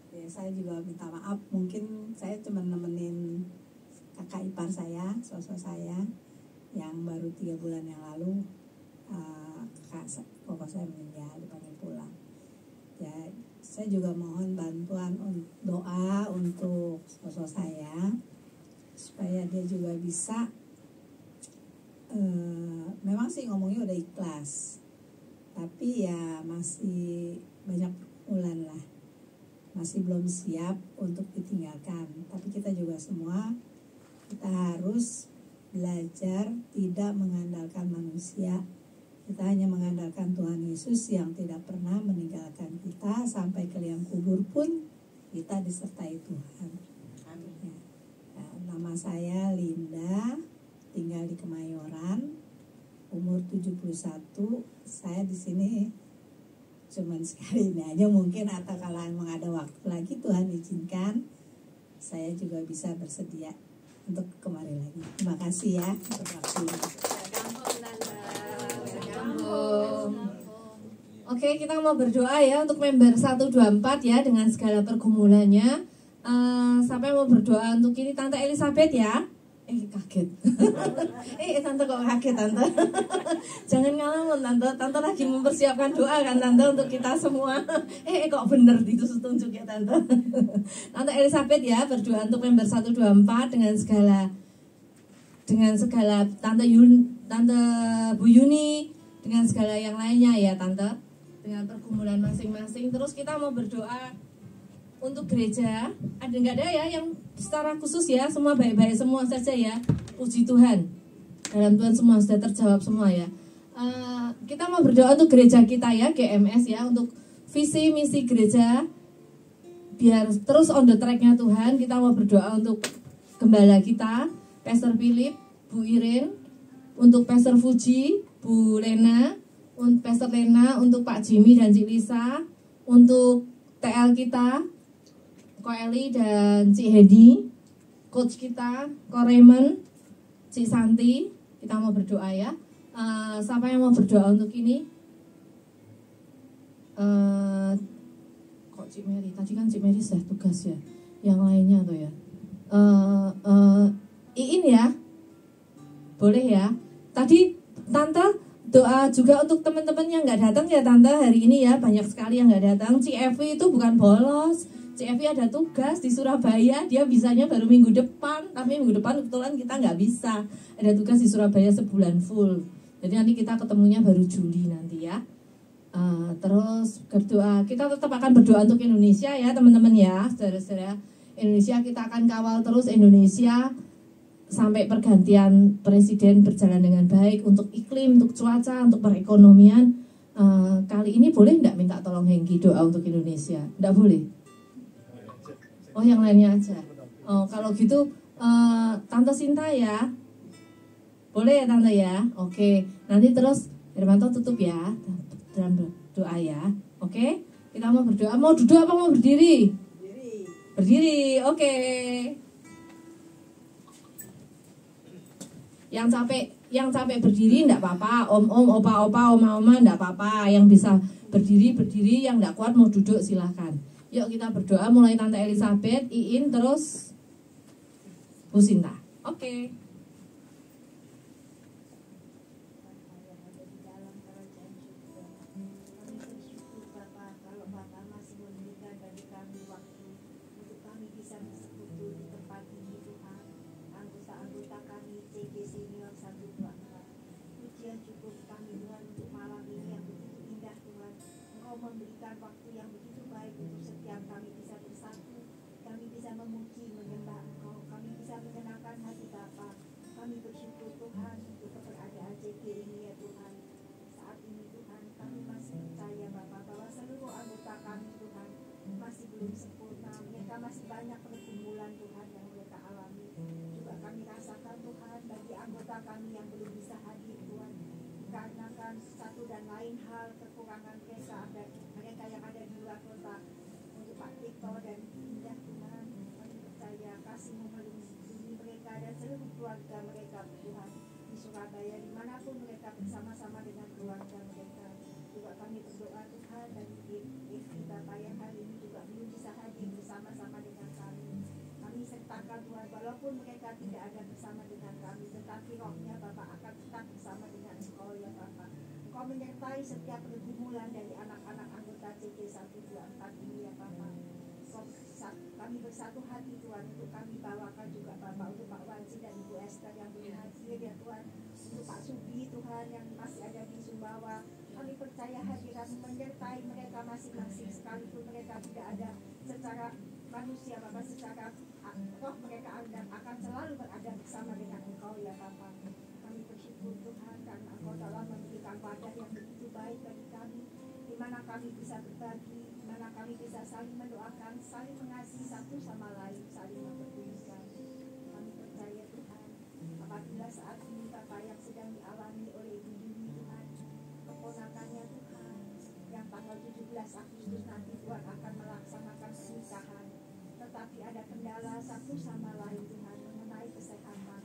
Ya, saya juga minta maaf. Mungkin saya cuma nemenin kakak ipar saya, sosok saya, yang baru 3 bulan yang lalu kakak saya meninggal, dipanggil pulang. Ya, saya juga mohon bantuan doa untuk sosok saya supaya dia juga bisa. Memang sih ngomongnya udah ikhlas, tapi ya masih banyak pergumulan lah, masih belum siap untuk ditinggalkan. Tapi kita juga semua, kita harus belajar tidak mengandalkan manusia. Kita hanya mengandalkan Tuhan Yesus yang tidak pernah meninggalkan kita, sampai ke liang kubur pun kita disertai Tuhan. Amin. Ya, nama saya Linda, tinggal di Kemayoran, umur 71. Saya di sini cuman sekali ini aja mungkin, atau kalau emang ada waktu lagi Tuhan izinkan, saya juga bisa bersedia untuk kemari lagi. Terima kasih ya untuk waktunya.
Oke, kita mau berdoa ya untuk member 124 ya, dengan segala pergumulannya. Siapa yang mau berdoa untuk ini? Tante Elizabeth ya. Kaget. Tante kok kaget Tante. Jangan ngalamun Tante. Tante lagi mempersiapkan doa kan Tante untuk kita semua. Kok bener ditunjuk ya Tante. Tante Elizabeth ya, berdoa untuk member 124 dengan segala Tante Bu Yuni, dengan segala yang lainnya ya Tante, dengan pergumulan masing-masing. Terus kita mau berdoa untuk gereja. Nggak ada ya yang secara khusus ya, semua baik-baik semua saja ya. Puji Tuhan, dalam Tuhan semua sudah terjawab semua ya. Kita mau berdoa untuk gereja kita ya, GMS ya, untuk visi misi gereja biar terus on the track-nya Tuhan. Kita mau berdoa untuk gembala kita, Pastor Philip, Bu Irin, untuk Pastor Fuji, Bu Lena, untuk Pastor Lena, untuk Pak Jimmy dan Cik Lisa, untuk TL kita, Ko Eli dan Cik Hedi, coach kita, Ko Raymond, Cik Santi. Kita mau berdoa ya. Siapa yang mau berdoa untuk ini? Kok Cik Mary? Tadi kan Cik Mary sudah tugas ya. Yang lainnya tuh ya. Iin ya.
Boleh ya. Tadi Tante doa juga untuk teman-teman yang nggak datang ya Tante hari ini ya. Banyak sekali yang nggak datang. CFV itu bukan bolos. CFV ada tugas di Surabaya. Dia bisanya baru minggu depan. Tapi minggu depan kebetulan kita nggak bisa. Ada tugas di Surabaya sebulan full. Jadi nanti kita ketemunya baru Juli nanti ya. Terus berdoa. Kita tetap akan berdoa untuk Indonesia ya teman-teman ya. Saudara-saudara, Indonesia kita akan kawal terus Indonesia sampai pergantian presiden berjalan dengan baik, untuk iklim, untuk cuaca, untuk perekonomian. Kali ini boleh nggak minta tolong Hengki doa untuk Indonesia? Nggak boleh? Oh yang lainnya aja. Oh kalau gitu Tante Sinta ya. Boleh ya Tante ya? Oke. Nanti terus Hermanto tutup ya dalam doa ya. Oke? Kita mau berdoa. Mau duduk apa mau berdiri? Berdiri. Oke. Yang capek berdiri enggak apa-apa, om-om, opa-opa, oma-oma enggak apa-apa. Yang bisa berdiri, yang enggak kuat mau duduk silahkan. Yuk kita berdoa mulai Tante Elizabeth, Iin, terus Bu Sinta. Oke.
Memberikan waktu yang begitu baik untuk setiap kami bisa bersatu, kami bisa memuji, menyembah Engkau, kami bisa menyenangkan hati Bapa. Kami bersyukur Tuhan untuk keberadaan JG ini ya Tuhan. Saat ini Tuhan kami masih percaya Bapa bahwa seluruh anggota kami Tuhan masih belum sempurna. Mereka masih banyak pergumulan Tuhan yang mereka alami. Juga kami rasakan Tuhan bagi anggota kami yang belum bisa hadir Tuhan, dikarenakan satu dan lain hal kekurangan mereka yang ada di luar kota. Untuk Pak Victor dan Indah Tuhan, kami percaya kasih-Mu melindungi mereka dan seluruh keluarga mereka Tuhan di Surabaya, dimanapun mereka bersama-sama dengan keluarga mereka. Juga kami berdoa Tuhan dan Evi Bapak yang hari ini juga belum bisa hadir bersama-sama dengan kami. Kami sertakan Tuhan, walaupun mereka tidak ada bersama dengan kami, tetapi rohnya Bapak akan tetap bersama dengan Engkau ya Bapak. Engkau menyertai setiap pergumulan dari anak-anak anggota CG 124 ini ya Bapak. Kami bersatu hati Tuhan untuk kami bawakan juga Bapak untuk Pak Wansi dan Ibu Esther yang belum hadir ya Tuhan. Untuk Pak Subi Tuhan yang masih ada di Sumbawa. Kami percaya hadirat-Mu menyertai mereka masing-masing, sekalipun mereka tidak ada secara manusia Bapak, secara roh mereka akan selalu berada bersama dengan Engkau ya Bapak. Kami bersyukur Tuhan karena Engkau telah memberikan wadah yang begitu baik bagi kami, di mana kami bisa berbagi, di mana kami bisa saling mendoakan, saling mengasihi satu sama lain, saling mempedulikan. Kami percaya Tuhan, apabila saat ini Bapak yang sedang dialami oleh Ibu Dini Tuhan, keponakannya Tuhan, yang tanggal 17 Agustus nanti Tuhan akan melaksanakan pernikahan, tetapi ada kendala satu sama lain Tuhan mengenai kesehatan.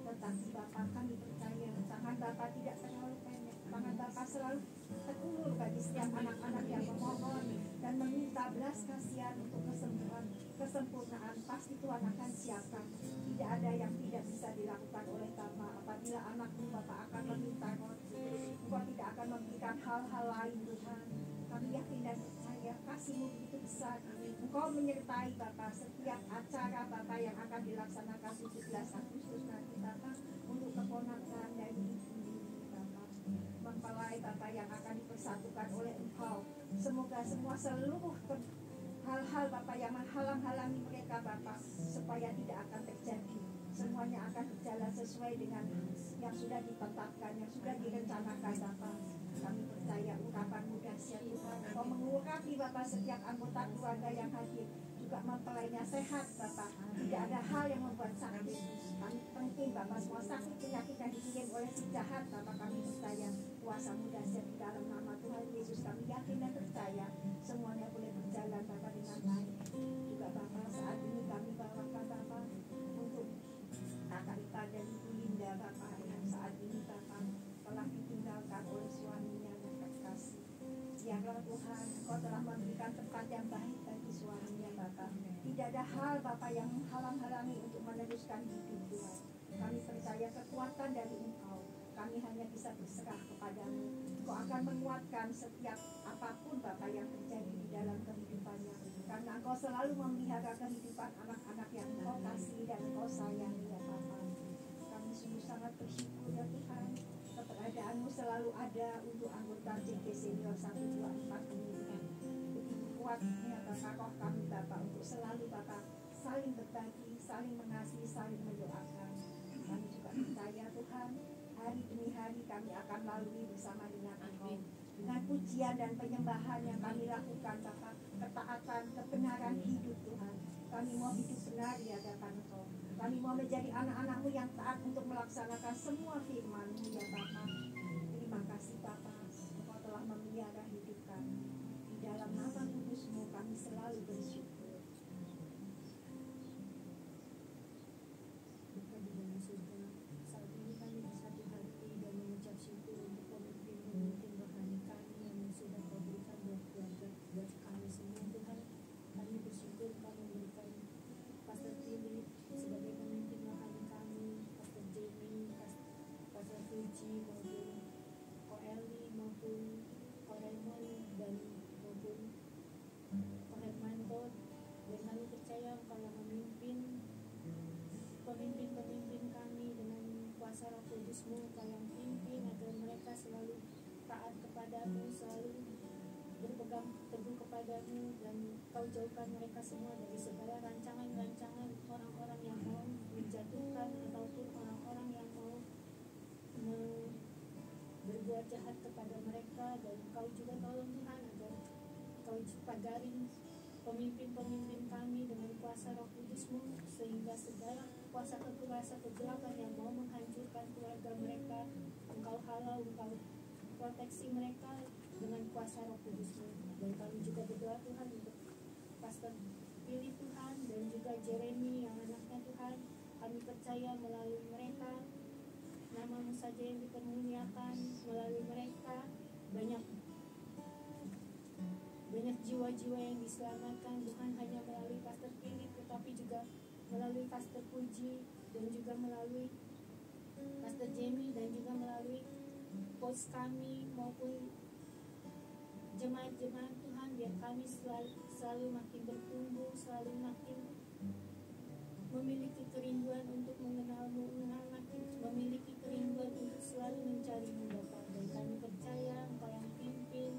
Tetapi Bapak kami percaya tangan Bapak tidak terlalu pendek, tangan Bapak selalu terulur bagi setiap anak-anak yang memohon dan meminta belas kasihan untuk kesembuhan, kesempurnaan. Pasti Tuhan akan siapkan. Tidak ada yang tidak bisa dilakukan oleh Bapak. Apabila anakmu Bapak akan meminta roti, Engkau tidak akan memberikan hal-hal lain Tuhan. Kami yakin dan percaya kasih-Mu begitu besar. Engkau menyertai Bapak setiap acara Bapak yang akan dilaksanakan 17 Agustus nanti Bapak, untuk keponakan dari Ibu Bapak, mempelai Bapak yang akan dipersatukan oleh Engkau. Semoga seluruh hal-hal Bapak yang menghalang-halangi mereka Bapak, supaya tidak akan terjadi. Semuanya akan berjalan sesuai dengan yang sudah ditetapkan, yang sudah direncanakan Bapak. Kami percaya urapan-Mu dahsyat Tuhan. Engkau mengurapi Bapak setiap anggota keluarga yang hadir, juga mempelainya sehat Bapak. Tidak ada hal yang membuat sakit. Kami penting Bapak, semua sakit penyakit yang dikirim oleh si jahat Bapak, kami percaya kuasa-Mu dahsyat di dalam nama Tuhan Yesus. Kami yakin dan percaya semuanya boleh berjalan Bapak dengan baik. Juga Bapak saat ini kami bawakan Bapak untuk Kakak Ika dan Ibu Linda Bapak, yang saat ini Bapak telah ditinggalkan oleh suaminya yang terkasih. Biarlah Tuhan Engkau telah memberikan tempat yang baik bagi suaminya Bapak. Tidak ada hal Bapak yang menghalang-halangi untuk meneruskan hidup Tuhan. Kami percaya kekuatan dari Engkau. Kami hanya bisa berserah kepadamu. Engkau akan menguatkan setiap apapun Bapa yang terjadi di dalam kehidupannya. Karena Engkau selalu memelihara kehidupan anak-anak yang Engkau kasih dan Engkau sayangi ya Bapa. Kami sungguh sangat bersyukur ya Tuhan. Keberadaanmu selalu ada untuk anggota JG Senior 124 ini Tuhan. Begitu kuatnya Bapa roh kami Bapa untuk selalu Bapa saling berbagi, saling mengasihi, saling mendoakan. Kami juga percaya Tuhan, hari demi hari kami akan lalui bersama dengan Engkau. Dengan pujian dan penyembahan yang kami lakukan Bapa, ketaatan, kebenaran hidup Tuhan. Kami mau hidup benar di hadapan Engkau. Kami mau menjadi anak-anak-Mu yang taat untuk melaksanakan semua firman-Mu ya Bapa. Terima kasih Bapa, Engkau telah memelihara hidup kami. Di dalam nama kudus-Mu kami selalu bersyukur.
Bapa di dalam surga, saat ini kami bersatu hati dan mengucap syukur untuk pemimpin rohani kami yang sudah Kau berikan buat keluarga, buat kami semua Tuhan. Kami bersyukur Kau memberikan Pastor Philip sebagai pemimpin rohani kami, Pastor Jamie, Pastor Fuji maupun Ko Eli maupun Ko Raymond dan maupun Ko Hermanto. Dan kami percaya Engkau yang memimpin pemimpin-pemimpin kami dengan kuasa Roh Kudus-Mu, Kau yang pimpin agar mereka selalu taat kepadamu, selalu berpegang teguh kepadamu, dan Kau jauhkan mereka semua dari segala rancangan-rancangan orang-orang yang mau menjatuhkan ataupun orang-orang yang mau berbuat jahat kepada mereka. Dan Kau juga tolong Tuhan agar Kau pagarin pemimpin-pemimpin kami dengan kuasa Roh Kudus-Mu, sehingga segala kuasa kegelapan yang mau menghancurkan keluarga mereka, Engkau halau, Engkau proteksi mereka dengan kuasa Roh Kudus-Mu. Dan kami juga berdoa Tuhan untuk Pastor Philip Tuhan dan juga Jeremy yang anaknya Tuhan. Kami percaya melalui mereka nama-Mu saja yang dipermuliakan, melalui mereka banyak jiwa-jiwa yang diselamatkan Tuhan, hanya melalui Pastor Philip tetapi juga melalui Pastor Puji dan juga melalui Pastor Jamie dan juga melalui coach kami maupun jemaat-jemaat Tuhan. Biar kami selalu makin bertumbuh, selalu makin memiliki kerinduan untuk mengenal-Mu, memiliki kerinduan untuk selalu mencari-Mu Bapa. Dan kami percaya Engkau yang pimpin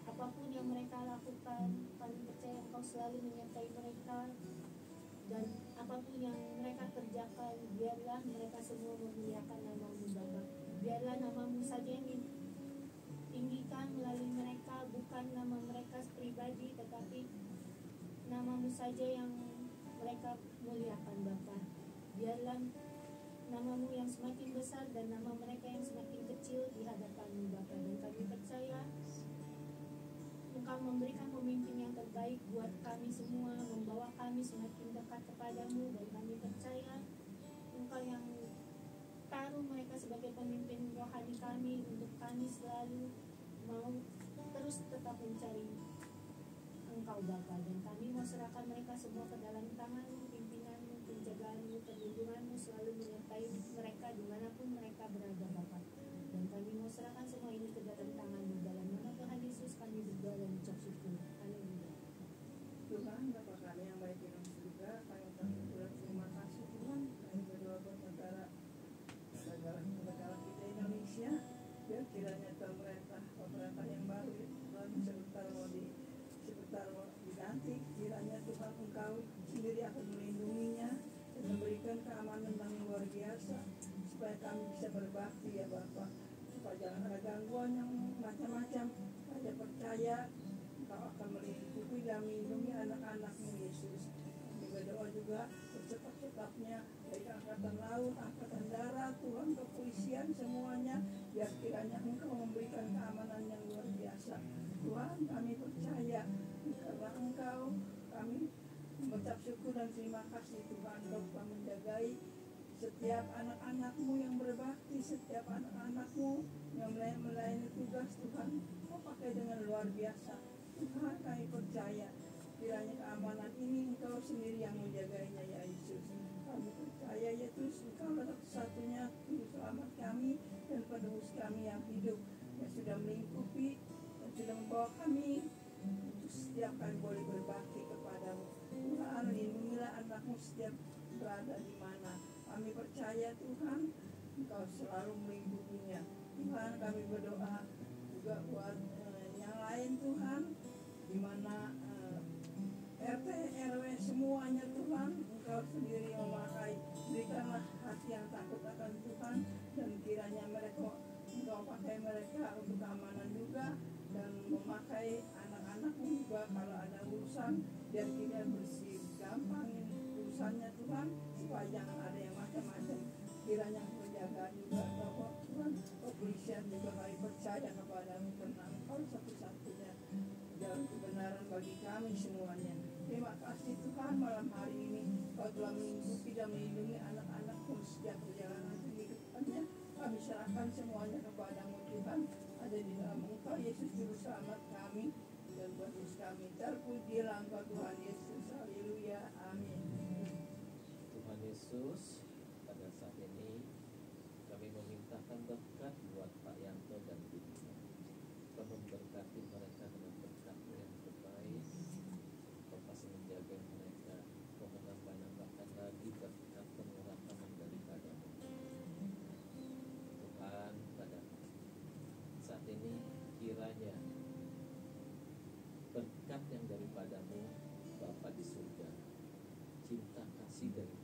apapun yang mereka lakukan. Kami percaya Engkau selalu menyertai mereka, dan apapun yang mereka kerjakan, biarlah mereka semua memuliakan nama-Mu Bapa. Biarlah nama-Mu saja yang ditinggikan melalui mereka, bukan nama mereka pribadi, tetapi nama-Mu saja yang mereka muliakan Bapa. Biarlah nama-Mu yang semakin besar dan nama mereka yang semakin kecil di hadapan-Mu Bapa. Dan kami percaya Engkau memberikan pemimpin yang terbaik buat kami semua, membawa kami semakin dekat kepadamu. Dan kami percaya Engkau yang taruh mereka sebagai pemimpin rohani kami, untuk kami selalu mau terus tetap mencari Engkau Bapa. Dan kami mau serahkan mereka semua ke dalam tangan-Mu, pimpinan-Mu, penjagaan-Mu, perlindungan-Mu selalu menyertai mereka dimanapun mereka berada Bapa. Dan kami mau serahkan semua ini ke dalam tangan-Mu. Dalam nama Tuhan Yesus kami berdoa dan ucap syukur. Haleluya.
Tuhan, Bapa kami yang baik di dalam surga, kami ucapkan terima kasih Tuhan. Kami berdoa buat negara kita Indonesia. Ya, kiranya pemerintah yang baru Tuhan sebentar mau diganti. Kiranya Tuhan Engkau sendiri akan melindunginya dan memberikan keamanan yang luar biasa supaya kami bisa berbakti ya Bapak. Supaya jangan ada gangguan yang macam-macam. Saya percaya Engkau akan melindungi dan melindungi anak-anak-Mu Yesus. Kami berdoa juga secepat-cepatnya dari angkatan laut, angkatan darat, Tuhan, kepolisian semuanya, biar kiranya Engkau memberikan keamanan yang luar biasa. Tuhan, kami percaya karena Engkau, kami mengucap syukur dan terima kasih Tuhan. Engkau telah menjagai setiap anak-anak-Mu yang berbakti, setiap anak-anak-Mu yang melayani tugas Tuhan, Kau pakai dengan luar biasa. Tuhan, kami percaya kiranya keamanan ini Engkau sendiri yang menjaganya ya Yesus. Kami percaya percaya ya Tuhan Engkau satu-satunya juru selamat kami dan penebus kami yang hidup, yang sudah melingkupi dan sudah membawa kami untuk setiap kali boleh berbakti kepadamu. Tuhan, lindungilah anakmu setiap berada di mana. Kami percaya Tuhan Engkau selalu melindunginya. Tuhan, kami berdoa juga buat yang lain Tuhan, di mana RT, RW semuanya Tuhan, Engkau sendiri memakai. Berikanlah hati yang takut akan Tuhan, dan kiranya mereka Engkau pakai mereka untuk keamanan juga, dan memakai anak-anakmu juga kalau ada urusan, biar kita bersih gampangin urusannya Tuhan, supaya jangan ada yang macam-macam. Kiranya menjaga juga bahwa Tuhan, kepolisian juga kami percaya kepadamu, karena Engkau satu-satunya jalan kebenaran bagi kami semuanya. Terima kasih Tuhan, malam hari ini Kau telah melindungi dan melindungi anak-anakmu setiap perjalanan kehidupannya. Kami serahkan semuanya kepadamu Tuhan. Ada di dalam Engkau Yesus Juru Selamat kami dan Penebus kami. Terpujilah Engkau Tuhan Yesus. Haleluya. Amin.
Tuhan Yesus, pada saat ini kami memintakan berkat buat Pak Yanto dan Bu Dina. Kau memberkati mereka dengan berkat-Mu yang terbaik. Kau pasti menjaga mereka. Kau menambah-nambahkan lagi berkat pengurapan daripada-Mu. Tuhan, pada saat ini kiranya berkat yang daripada-Mu Bapa di surga, cinta kasih dari